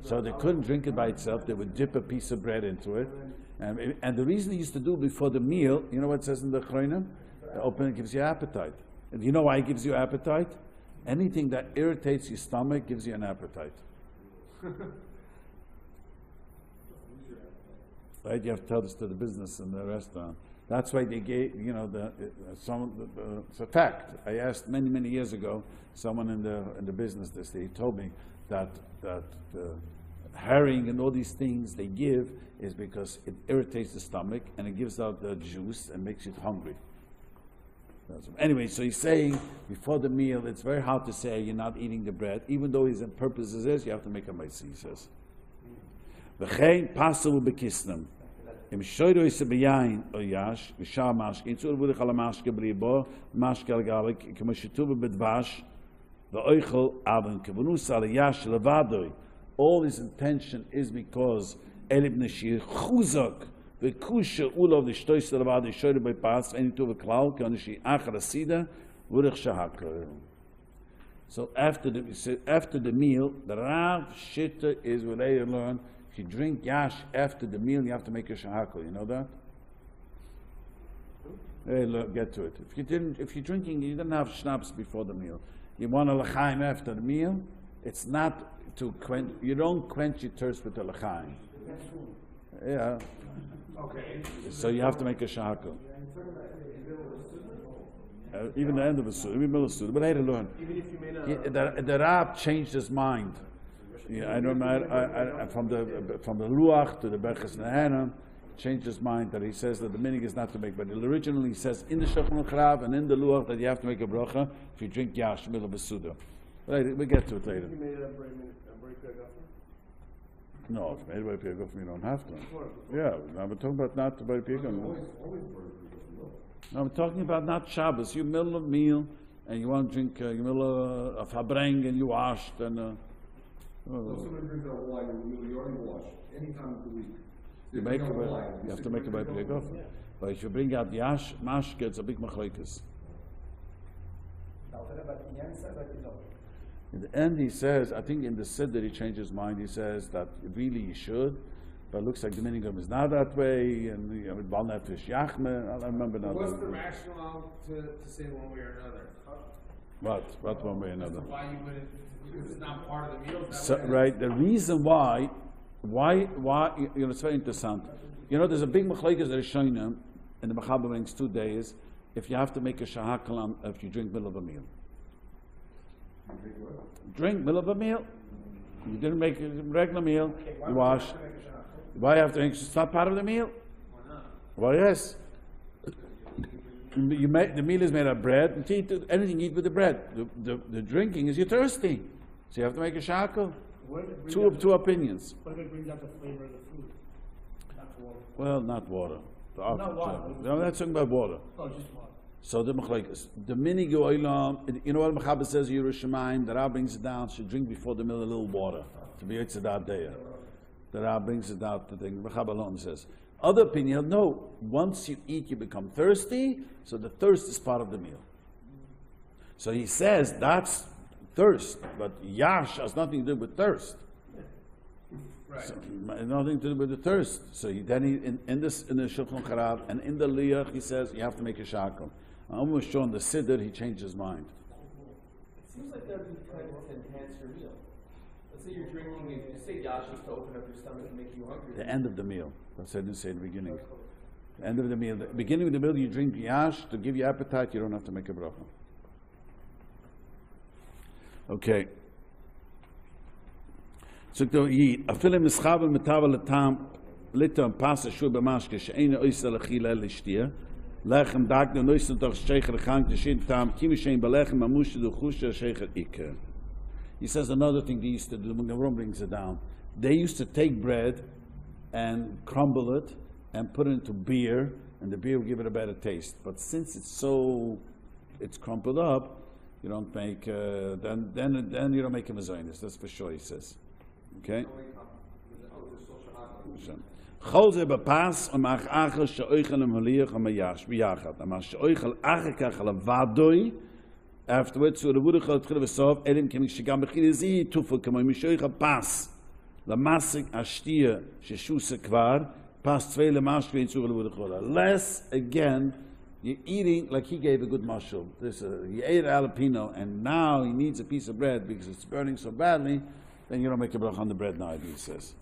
So they couldn't drink it by itself. They would dip a piece of bread into it. And the reason they used to do before the meal, you know what it says in the Elchonon? It gives you appetite. And you know why it gives you appetite? Anything that irritates your stomach gives you an appetite. Right? You have to tell this to the business in the restaurant. That's why they gave, it's a fact. I asked many years ago, someone in the business this day, he told me that the herring and all these things they give is because it irritates the stomach and it gives out the juice and makes you hungry. Anyway, so he's saying before the meal, it's very hard to say you're not eating the bread, even though his purpose is this, you have to make a maisi, he says. V'chein pasul b'kisnem. Im shoyro is beyain o yash, v'shar mashke, in tzur v'ulich ala mashke b'ribo, mashke al galik, k'mo shetuv b'dvash, v'oichel avon, k'vunus al yash levadoi. All his intention is because elib nashir chuzak, v'kusha ulov l'shtoy s'levadoi, shoyro b'pas, v'eni tu v'klal, k'onishi achar asida, v'urich shahakar. So after the meal, the Rav Shitta is what they learn. If you drink yash after the meal, you have to make a shahakal. You know that? Hey, get to it. If you're drinking, you didn't have schnapps before the meal. You want a l'chaim after the meal. It's not to quench. You don't quench your thirst with a l'chaim. Yeah. Okay. So you have to make a shahakal. Even the end of a suit, even middle of a suit. But I had to learn. Even if you may not. The Rab changed his mind. Yeah, I don't know. From the Ruach to the Birchas Hanehenin, changed his mind that he says that the minig is not to make. But originally he says in the Shulchan Aruch and in the Ruach that you have to make a bracha if you drink yash middle of a suda. Right, we get to it later. You made a break No, if made by Perek, you don't have to. Yeah, I'm talking about not by Perek. No, I'm talking about not Shabbos. You middle of meal and you want to drink you middle of Habreng and you washed and. Someone brings out wine, you already wash any time of the week. You have to make it by Perek. But if you bring out the mashke, it's a big machlokes. But the end says that you don't. In the end, he says, I think in the Seder he changed his mind. He says that really you should, but it looks like the minigum is not that way, and with Bal Nefesh Yachme, I don't remember now. What's the rationale to say one way or another? What one way or another? Why you wouldn't, because it's not part of the meal? So, right, the reason why, it's very interesting. There's a big machlekes that is Shiurim, and the Mechaber brings 2 days, if you have to make a shahakalam if you drink middle of a meal. Drink middle of a meal. You didn't make a regular meal, you wash. Why have to drink? It's not part of the meal. Why not? Well, yes. The meal is made of bread, and to eat anything you eat with the bread. The drinking is you're thirsty. So you have to make a shackle. Two opinions. What if it brings out the flavor of the food? Not water. Well, not water. Not water. No, that's talking about water. Oh, just water. So the machlekes, the minig oilam, you know what Mechaber says, Yerushalayim, the Rabbi brings it down, should drink before the meal a little water, to be Yitzadat Deya. The Rabbi brings it down, the thing, Mechaber alone says. Other opinion, no, once you eat, you become thirsty, so the thirst is part of the meal. So he says that's thirst, but yash has nothing to do with thirst. Right. So, nothing to do with the thirst. So in the Shulchan Aruch and in the Liach, he says you have to make a shackle. I'm almost sure in the Seder he changed his mind. It seems like that would be kind of to enhance your meal. Let's say you're drinking, you say yash is to open up your stomach and make you hungry. The end of the meal. That's what I didn't say in the beginning. The end of the meal. The beginning of the meal, you drink yash to give you appetite. You don't have to make a bracha. Okay. So to eat. A film is chavel metavel letam litam pasa shur b'mashke she'ena oisel achila l'shtia. Lechem dagna noisen toch shecher gang to shin tam kimishen belechem amush du chusha shecher ikke. He says another thing they used to do. When the Rom brings it down, they used to take bread and crumble it and put it into beer, and the beer will give it a better taste. But since it's crumpled up, you don't make then you don't make a mezainis. That's for sure. He says, okay. Cholze bepas amach achel sheoichel emaliach amayash biyachat amach sheoichel achekach alavadoi. Afterwards, so the Buddha called Chilvesov Elim Kenik Shigam Bechilizi Tufu Kamay Mishoicha Pas Lamasik Ashtia Sheshuse Kvar Pas Tvei Lemashvi in Sugal Buddha Chola. Less again, you're eating like he gave a good mushroom. He ate jalapeno and now he needs a piece of bread because it's burning so badly. Then you don't make a bracha on the bread now. He says.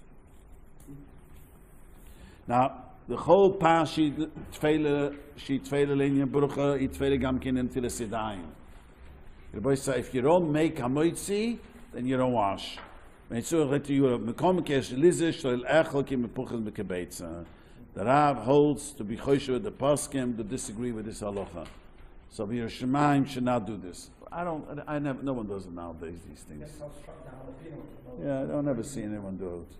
Now the whole pas she tfeile linyan brucha it tfeile gamkin and filesidayim. The boy said, if you don't make hamoitzi, then you don't wash. The Rav holds to be choshev with the poskim to disagree with this halacha. So the Yerushalayim should not do this. No one does it nowadays, these things. Yeah, I don't ever see anyone do it.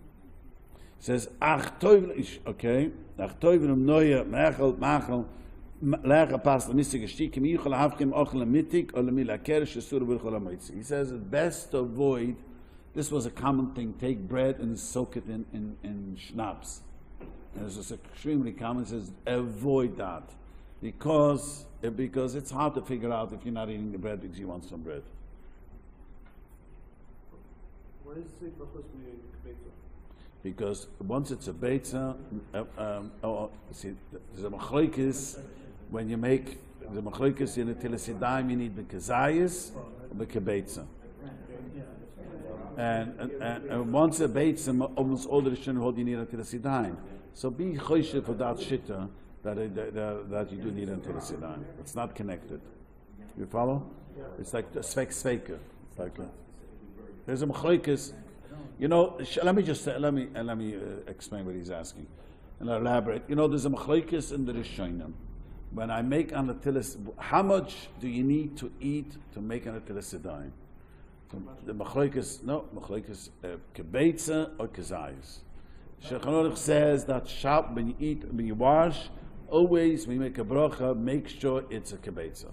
It says, okay, he says it's best to avoid, this was a common thing, take bread and soak it in schnapps. And this is extremely common. It says avoid that because it's hard to figure out if you're not eating the bread because you want some bread. Why does it say brachos me'beitza? Because once it's a beitza, see, there's a machlokes when you make the machlokes in the tilasidaim, you need the kazayis or the kebeitza. And once a beitza, almost all the Rishonim hold you need a tilasidaim. So be choishev for that shitta that you do need a tilasidaim. It's not connected. You follow? It's like a sveika. It's like there's a machlokes. Let me explain what he's asking and elaborate. There's a machlokes in the Rishonim. When I make an atilis, how much do you need to eat to make an atilis sedayim? The machlokes, kebeitza or kezayis. Shulchan Aruch says that when you wash, always when you make a bracha, make sure it's a kebeitza.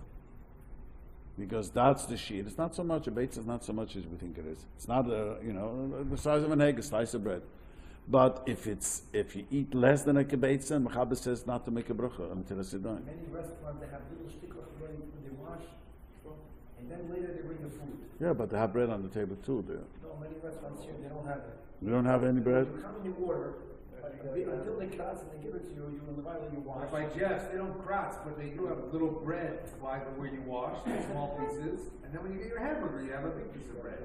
Because that's the sheet. It's not so much, a beitza is not so much as we think it is. It's not the size of an egg, a slice of bread. But if you eat less than a kebeitza, Mechaber says not to make a bracha until a sedayim. Many restaurants they have little shtickles when they wash, and then later they bring the food. Yeah, but they have bread on the table too there. No, many restaurants here, they don't have it. You don't have any bread? You come and you order, until they kratz and they give it to you, you in the Bible you wash. Like Jeff's, they don't kratz, but they do have little bread by where you wash, small pieces, and then when you get your hamburger, you have a big piece of bread.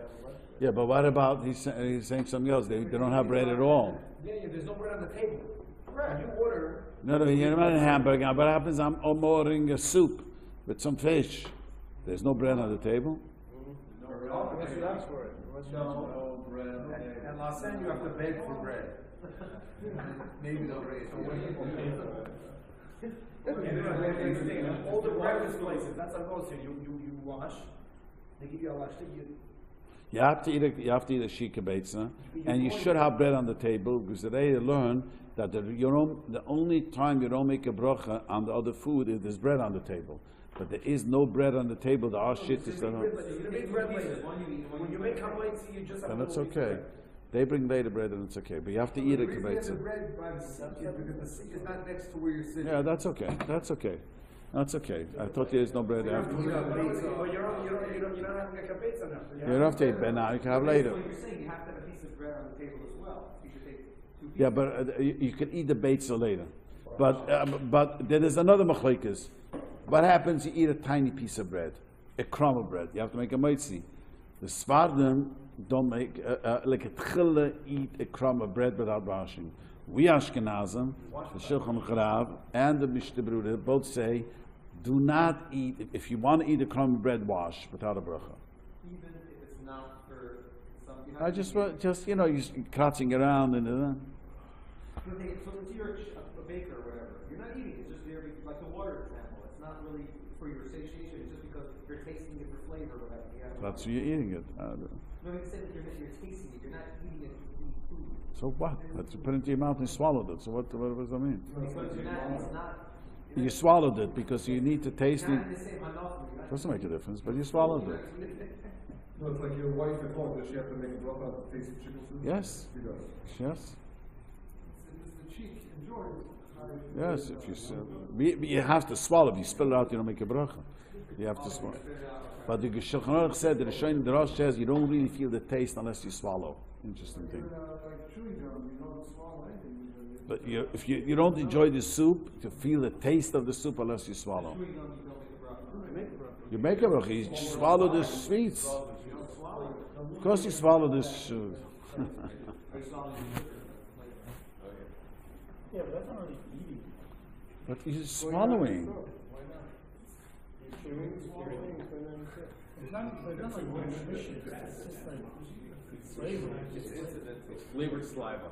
Yeah, but what about, he's saying something else, they don't have bread at all. Yeah, there's no bread on the table. Right. You order. No, you're not a hamburger. What happens, I'm ordering a soup with some fish. There's no bread on the table? What's you ask for it? No bread. And Lausanne, you have to beg for bread. Maybe they'll raise it. All the breakfast places, that's how it goes here. You wash, they give you a wash, You have to eat a shika beitza, and you should have bread on the table, because today you learn that the only time you don't make a bracha on the other food is there's bread on the table. But there is no bread on the table. The shit is you make bread later. When you make kamaitzi, you just have and to it's okay. They bring later bread and it's okay. But you have to eat a kibbutz. The bread by the sink is because the sink is not next to where you're sitting. Yeah, that's okay. That's okay. That's okay. I thought there's no bread after. But you're not having a kibbutz now. You don't have to eat bread now. You can have later. What you're saying, you have to have a piece of bread on the table as well. You should take 2 pieces. Yeah, but you can eat the beitza later. But there is another machlekes. What happens? You eat a tiny piece of bread, a crumb of bread. You have to make a mitzi. The Sfardim don't make like a tchille eat a crumb of bread without washing. We Ashkenazim, the Shulchan Aruch and the Mishnah Berurah both say, do not eat. If you want to eat a crumb of bread, wash without a bracha. Even if it's not for something. I just you're crouching around and. So if you're a baker or whatever, you're not eating it. It's just there, like the water example. It's not really for your satiation. It's just because you're tasting it for flavor or whatever. That's you're eating it. No, you say that you're tasting it. You're not eating it to eat food. So what? That's you put it into your mouth and you swallowed it. So what does that mean? Because it's not. You swallowed it because you need to taste it. Not in the same halacha. Doesn't make a difference, but you swallowed it. No, it's like your wife at home. Does she have to make a bracha out of taste of chicken soup? Yes. She does. Yes. It's the cheek. Enjoy it. Yes. If you have to swallow. If you spill it out, you don't make a bracha. You have to swallow. But the Shulchan Aruch said that the Rosh says you don't really feel the taste unless you swallow. Interesting thing. Like chewing gum, you don't swallow anything. But if you don't enjoy the soup, to feel the taste of the soup unless you swallow. You make a bracha. You swallow the sweets. Of course you swallow this. Yeah, but that's not really eating. But you're swallowing. It's not like nutrition. It's just like flavor. It's flavored saliva.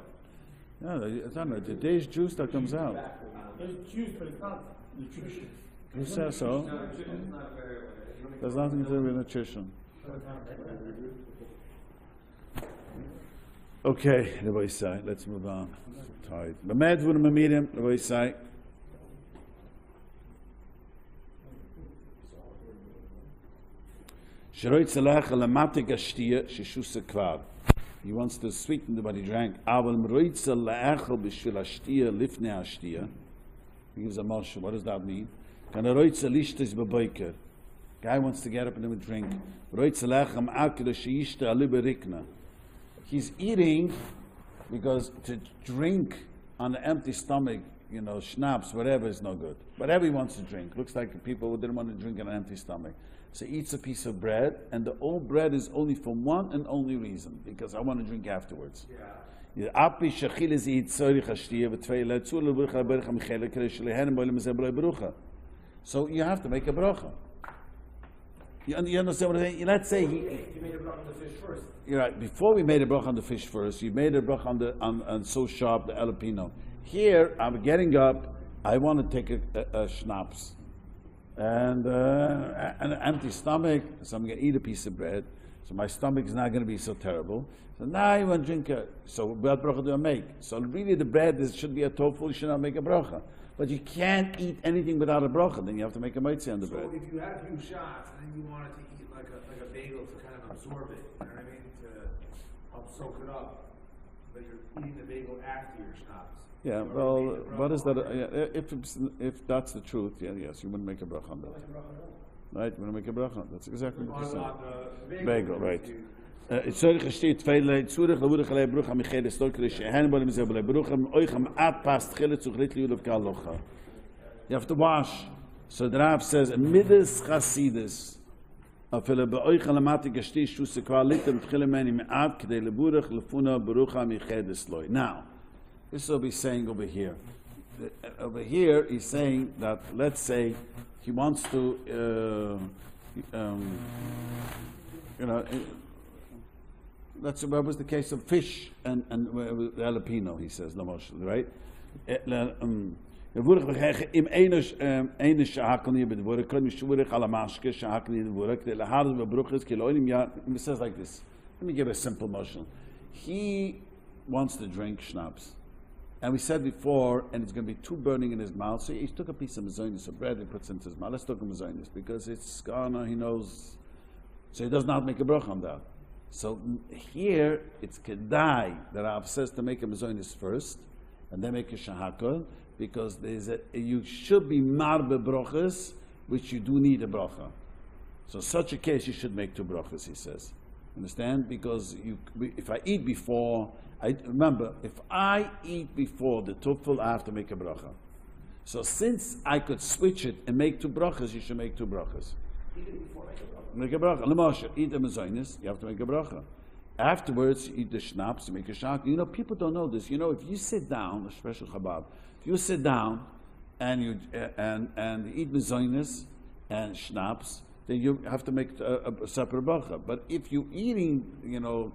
No, it's not the day's juice that comes out. There's juice, but it's not nutrition. Who says so? There's nothing to do with nutrition. Okay, Rabbi say, let's move on. I'm tired. Lamed v'nu mamidim, Rabbi say. He wants to sweeten what he drank. He gives a mashal. What does that mean? Guy wants to get up and have a drink. He's eating because to drink on an empty stomach, schnapps, whatever, is no good. Whatever he wants to drink. Looks like people who didn't want to drink on an empty stomach. So he eats a piece of bread, and the old bread is only for one and only reason, because I want to drink afterwards. So you have to make a bracha. You understand what I'm saying? Let's say You made a bracha on the fish first. You're right. Before we made a bracha on the fish first, you made a bracha on so sharp, the jalapeno. Here, I'm getting up, I want to take a schnapps. And an empty stomach, so I'm going to eat a piece of bread. So my stomach is not going to be so terrible. So now I want to drink so what bracha do I make? So really the bread should be a tofu, you should not make a bracha. But you can't eat anything without a bracha, then you have to make a mitzvah on the bread. So if you had a few shots and then you wanted to eat like a bagel to kind of absorb it, you know what I mean, to help soak it up, but you're eating the bagel after your schnapps. Yeah, well, what is that? If that's the truth, yes, you wouldn't make a bracha on that. right? We're going to make a bracha. That's exactly what you're saying. On the Bagel, right. It's so gesteht viele zurück wurde gele bruch am gele stoker shehen bolem ze bole bruch am euch am at past gele zu glit liud of kalocha. You have to wash. So the Rav says middes chasidus afele be euch alamat gesti shus kwalit mit gele meni at kede le bruch lefuna bruch am gele sloy. Now, this will be saying over here. Over here he's saying that let's say he wants to that's what was the case of fish and jalapeno, he says, right? Im eine shakel nie be dvorek kan shurek ala mashke shakel nie dvorek le hard be bruches kiloim ya. It says like this. Let me give a simple motion. He wants to drink schnapps. And we said before, and it's going to be too burning in his mouth, so he took a piece of mazonis of bread and puts it into his mouth. Let's talk about mazonis, because it's gone, he knows, so he does not make a bracha on that. So here, it's kedai that Rav says to make a mazonis first, and then make a shahakol, because you should be marbe brachas, which you do need a bracha. So such a case, you should make 2 brachas, he says. Understand? Because if I eat before, remember, if I eat before the tufel, I have to make a bracha. So since I could switch it and make 2 brachas, you should make 2 brachas. Eat it before make a bracha. L'moshe, eat the mezainis, you have to make a bracha. Afterwards, you eat the schnapps, you make a shak. You know, people don't know this. You know, if you sit down, especially Chabad, if you sit down and you eat mezainis and schnapps, then you have to make a separate bracha. But if you're eating,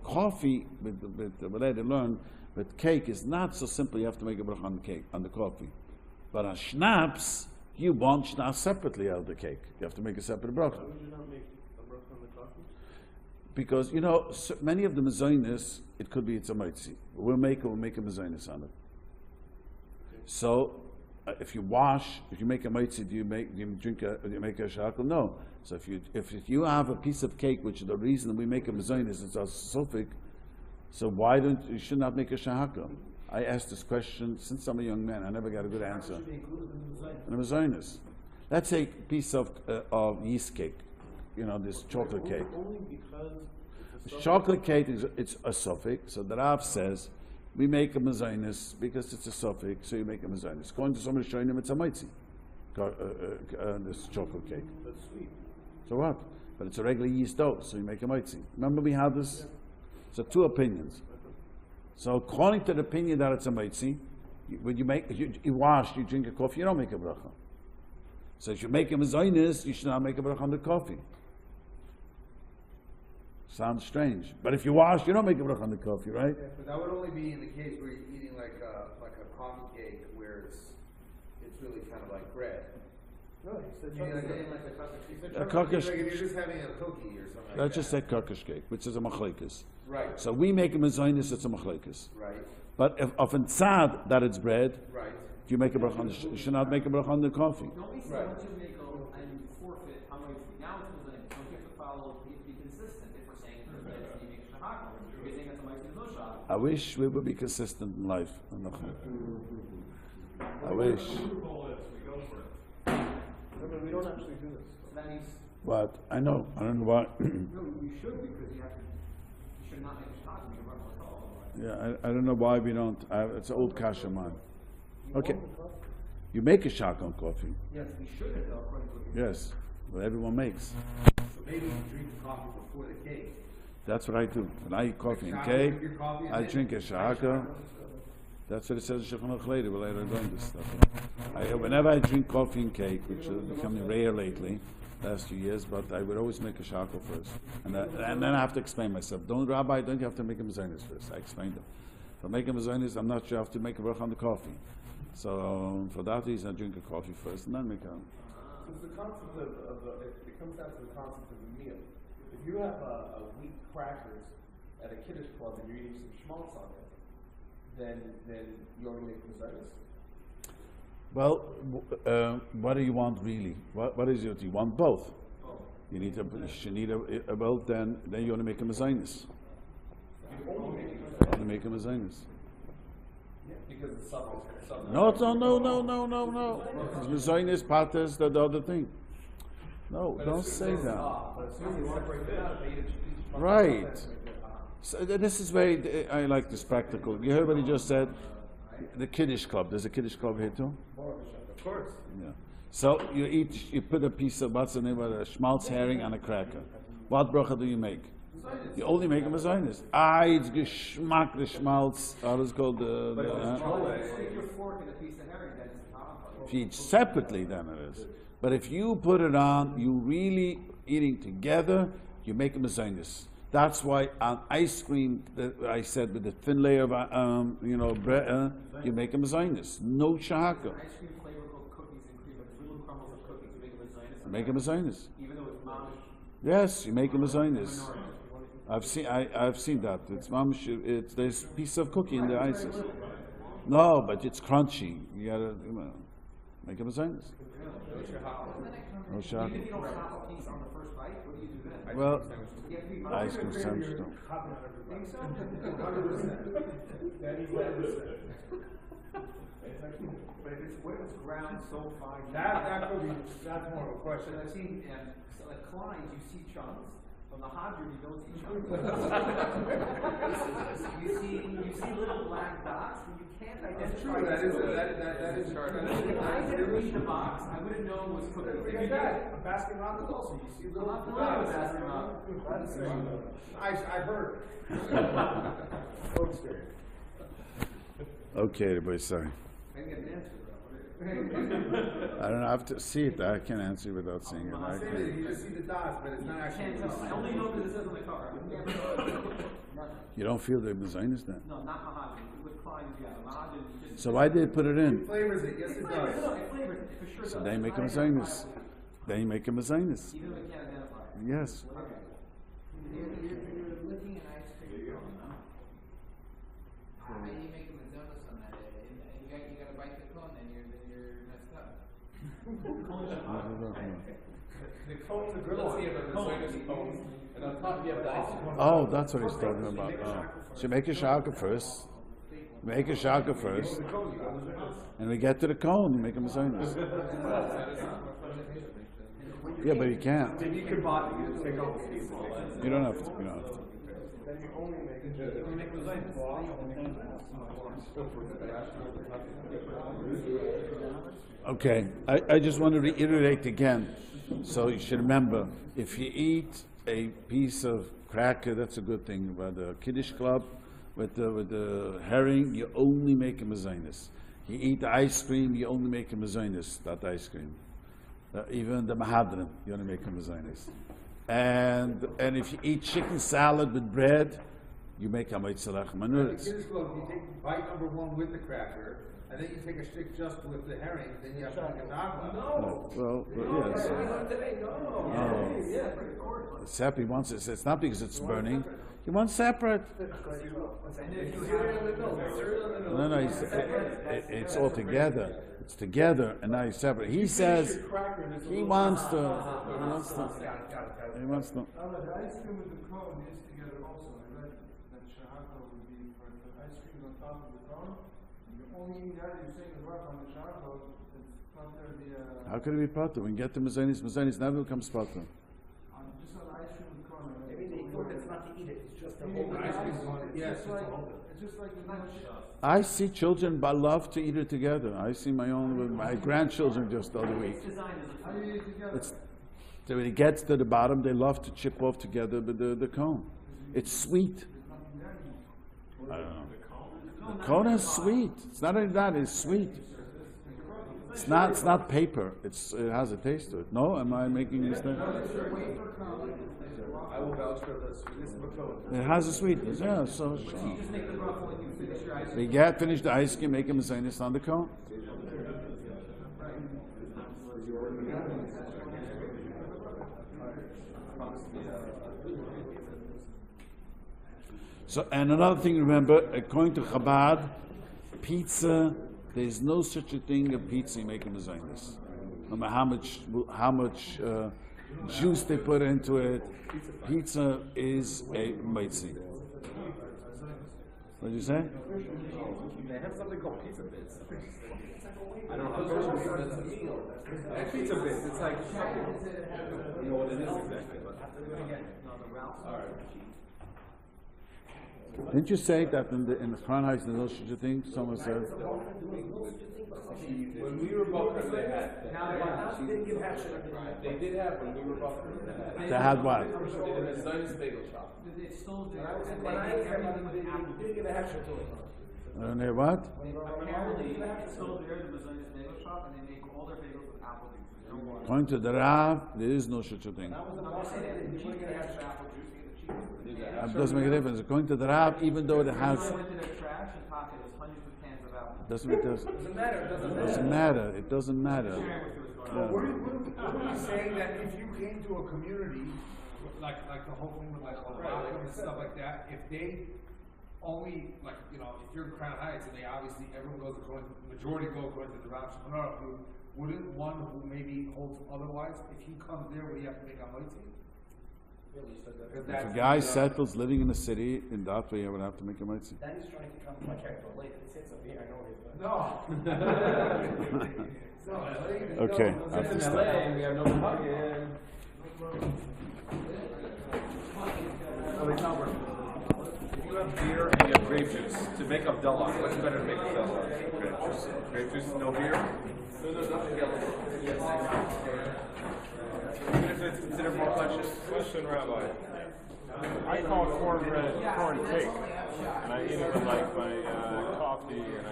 coffee with what I learned, with cake is not so simple. You have to make a bracha on the cake, on the coffee. But on schnapps, you want schnapps separately out of the cake. You have to make a separate bracha. Why would you not make a bracha on the coffee? Because so many of the mezainis, it could be it's a mitzi. We'll make a mezainis on it. So if you make a mitzi, do you make a shakal? No. So if you have a piece of cake, which is the reason we make a mezainis, it's a sofik, so you should not make a shahakal? I asked this question since I'm a young man. I never got a good answer. And a mezainis. Let's say a piece of yeast cake, this chocolate cake. Only because Chocolate cake it's a suffix. So the Rav says we make a mezainis because it's a suffix. So you make a mezainis. According to somebody showing him, it's a mitzi. This chocolate cake. That's sweet. So what? But it's a regular yeast dough, so you make a mitzi. Remember we had this? So 2 opinions. So according to the opinion that it's a mitzi, when you drink a coffee, you don't make a bracha. So if you make a mezainis, you should not make a bracha on the coffee. Sounds strange. But if you wash, you don't make a bracha on the coffee, right? Yeah, but that would only be in the case where you're eating like a coffee cake where it's really kind of like bread. No, he said You mean like chocolate. a Kakish. like if you're just having a cookie or something like Let's that. just say kakish cake, which is a machlekes. Right. So we make a mezainis, it's a machlekes. Right. But if often tzad that it's bread, Right. if you make a bracha on you should not make a bracha on the coffee. Don't we say Right. once you make and forfeit how many now it's mezainis? Don't you have to follow? You have to be consistent. If we're saying Thursday, you make shahakal. If you're saying it's a mitzi, no shahakal. I wish we would be consistent in life. I wish. We don't actually do this. So that means But I know. I don't know why. no, you should because you should not make a shahakal. You run like all. Yeah, I don't know why we don't. It's an old kasha man. Okay. You make a shak on coffee. Yes, we should have though, according to what you Yes. What everyone makes. So maybe you drink the coffee before the cake. That's what I do. When I eat coffee and Shaka, cake, drink your coffee and I then- drink a shaka. That's what it says in Shulchan Aruch later. We'll later learn this stuff. Whenever I drink coffee and cake, which is becoming rare lately, last few years, but I would always make a shaka first. And then I have to explain myself. Rabbi, don't you have to make a mezainis first? I explained them. For making mezainis, I'm not sure I have to make a bracha on the coffee. So for that reason, I drink a coffee first and then make a... So it's the concept it comes down to the concept of the meal. If you have a wheat crackers at a kiddush club and you're eating some schmaltz on it, then you already make mezainis? Well, what do you want really? What is it? You want both. You need a both, then you want to make a mezainis. You only make You want to make a mezainis. because it's something. No. Mezainis, patas, the other thing. No, But don't as soon say as it's that. off, but as soon as you separate it out, they eat a Right. So this is very, I like this practical. You heard what he just said? The Kiddush Club. There's a Kiddush Club here too? Of course. Yeah. So you put a piece of, what's the name of it, a schmaltz herring on a cracker. What bracha do you make? You only make them as Zionist. It's geschmack, the schmaltz, how is it called? Stick your fork in a piece of herring, then it's not. If you eat separately, then it is. But if you put it on, you really eating together, you make them a Zionist. That's why on ice cream, I said with the thin layer of bread, you make them a Zionist. No shahaka. Ice cream flavor called cookies and cream, but it's little crumbles of cookies. You make them a Zionist. Make them a Zionist. Even though it's mamish. Yes, you make them a Zionist. I've seen that. It's mamish. There's a piece of cookie in the ices. No, but it's crunchy. You gotta make them a Zionist. No shahaka. Even if you don't have a piece on the first bite, what do you do then? Well, You have to be ice cream sandwich don't. Think so? 100%. But if it's when it's ground so fine. That could be, that's more of a question. I've seen, like Kleins, you see chunks. From the Hadron, you don't see chunks. you see little black dots, and you can't That's identify. true, that is hard. If I didn't read the box, I wouldn't know it was cookies. Look at that, a basket rocket also, you see I'm little not familiar with basket I heard. No experience. Okay, everybody, sorry. I can get an answer, I don't know. I have to see it. I can't answer without seeing it. I You can't. just see the dots, but it's not I actually. can't tell. I only know because it says on the cover. I would never know. Nothing. You don't feel the Zionist then? No, not Mahadran. With Kleins, yeah. Mahadran is just. So why did they put it in? It flavors it, yes it does. It flavors it, for sure. So does. they make I him a Zionist. They make him a Zionist. Even if I can't identify it. Yes. Okay. You're licking an ice cream cone, huh? How do you make them a zonus on that? You got to bite the cone, then you're messed up. The cone, the grill, see the cone, and on top you have the ice cream. Oh, that's what he's talking about. Oh. So make a shaka first. Make a shaka first. And we get to the cone, you make him a Zionist. Yeah, but you can't. Maybe you could buy it, you just take all the pieces. You don't have to. You don't have to. Then you only make the Zionist. Okay, I just want to reiterate again, so you should remember, if you eat a piece of cracker, that's a good thing. By the Kiddush Club, with the herring, you only make him a Zionist. You eat the ice cream, you only make him a Zionist, that ice cream. Even the Mahadran, you only make him a Zionist. And if you eat chicken salad with bread, you make him a Tzalach Manuris. Kiddush Club, you take bite number one with the cracker, and then you take a stick just with the herring, then you have to make a nagla. No. Well, yes. No. Separate. He wants it. It's not because it's burning. He wants separate. No. It's all together. It's together, and now he's separate. He says he wants to. The ice cream with the cone is together also. I read that shahaka would be for the ice cream on top of the cone. You only eat that, you're saying the rock on the shahaka, it's not there the. How could it be pater? We can get the Mazanis. Mazanis never becomes pater. Just on the ice cream with the cone. Maybe they thought it's not to eat it, it's just a Maybe whole the ice cream. ice- Yes, It's just like the I see children but love to eat it together. I see my own with my grandchildren just the other week. How do you eat it together? It's, so when it gets to the bottom, they love to chip off together with the cone. It's sweet. I don't know. The cone is sweet. It's not only that; it's sweet. It's not paper. It has a taste to it. No, am I making a mistake? I will vouch for the sweetness of a cone. It has a sweetness. Yeah. So You just make the bracha when you finish your ice cream. we finish the ice cream, make him a Zionist on the cone. So, and another thing, remember, according to Chabad, pizza, there's no such a thing of pizza you make them a Zionist. No matter how much juice they put into it, pizza is a mitzi. What did you say? They have something called pizza bits. I don't know how kosher is. It's a meal. And pizza bits. It's like something. I don't know what it is exactly, but all right. Didn't you say that in the Fahrenheit and those such a thing? Someone said. When we were buckers, they had. They did have when we were buckers. They had what? They did a Zionist bagel shop. They stole their. When I was there, they didn't get a half shell. And they what? Apparently, they stole their the Zionist bagel shop, and they make all their bagels with apple juice. There's no water. According to the Rav, there is no such a thing. It doesn't make a difference. According to the Rav, even though it has. Doesn't matter. It doesn't matter. What are you saying that if you came to a community, like the whole thing with like Halacha and stuff like that, if they only, like, you know, if you're in Crown Heights and they obviously, everyone goes according, the majority go according to the Rosh Hashanah group, wouldn't one who maybe holds otherwise, if he comes there, would he have to make a mitzvah? If a guy settles living in the city, in that way, I would have to make a mitzvah. Then he's trying to come to my character late. He sits up here, I know his. No. Okay. Since in LA, we have no fucking. Tauber. If you have beer and you have grape juice, to make Abdullah, what's better to make Abdullah? Grape juice. Grape juice, no beer? Even if it's considered more conscious? Question, Rabbi. I call cornbread corn cake, and I eat it with like my coffee, and I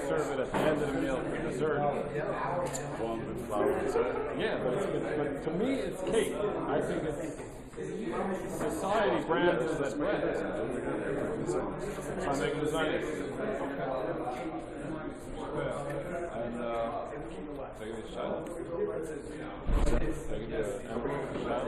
serve it at the end of the meal for dessert. Corn with flour and sugar. Yeah, but to me it's cake. I think it's society brand is that bread. I'm making design. And taking a shot. Taking the emperor shot.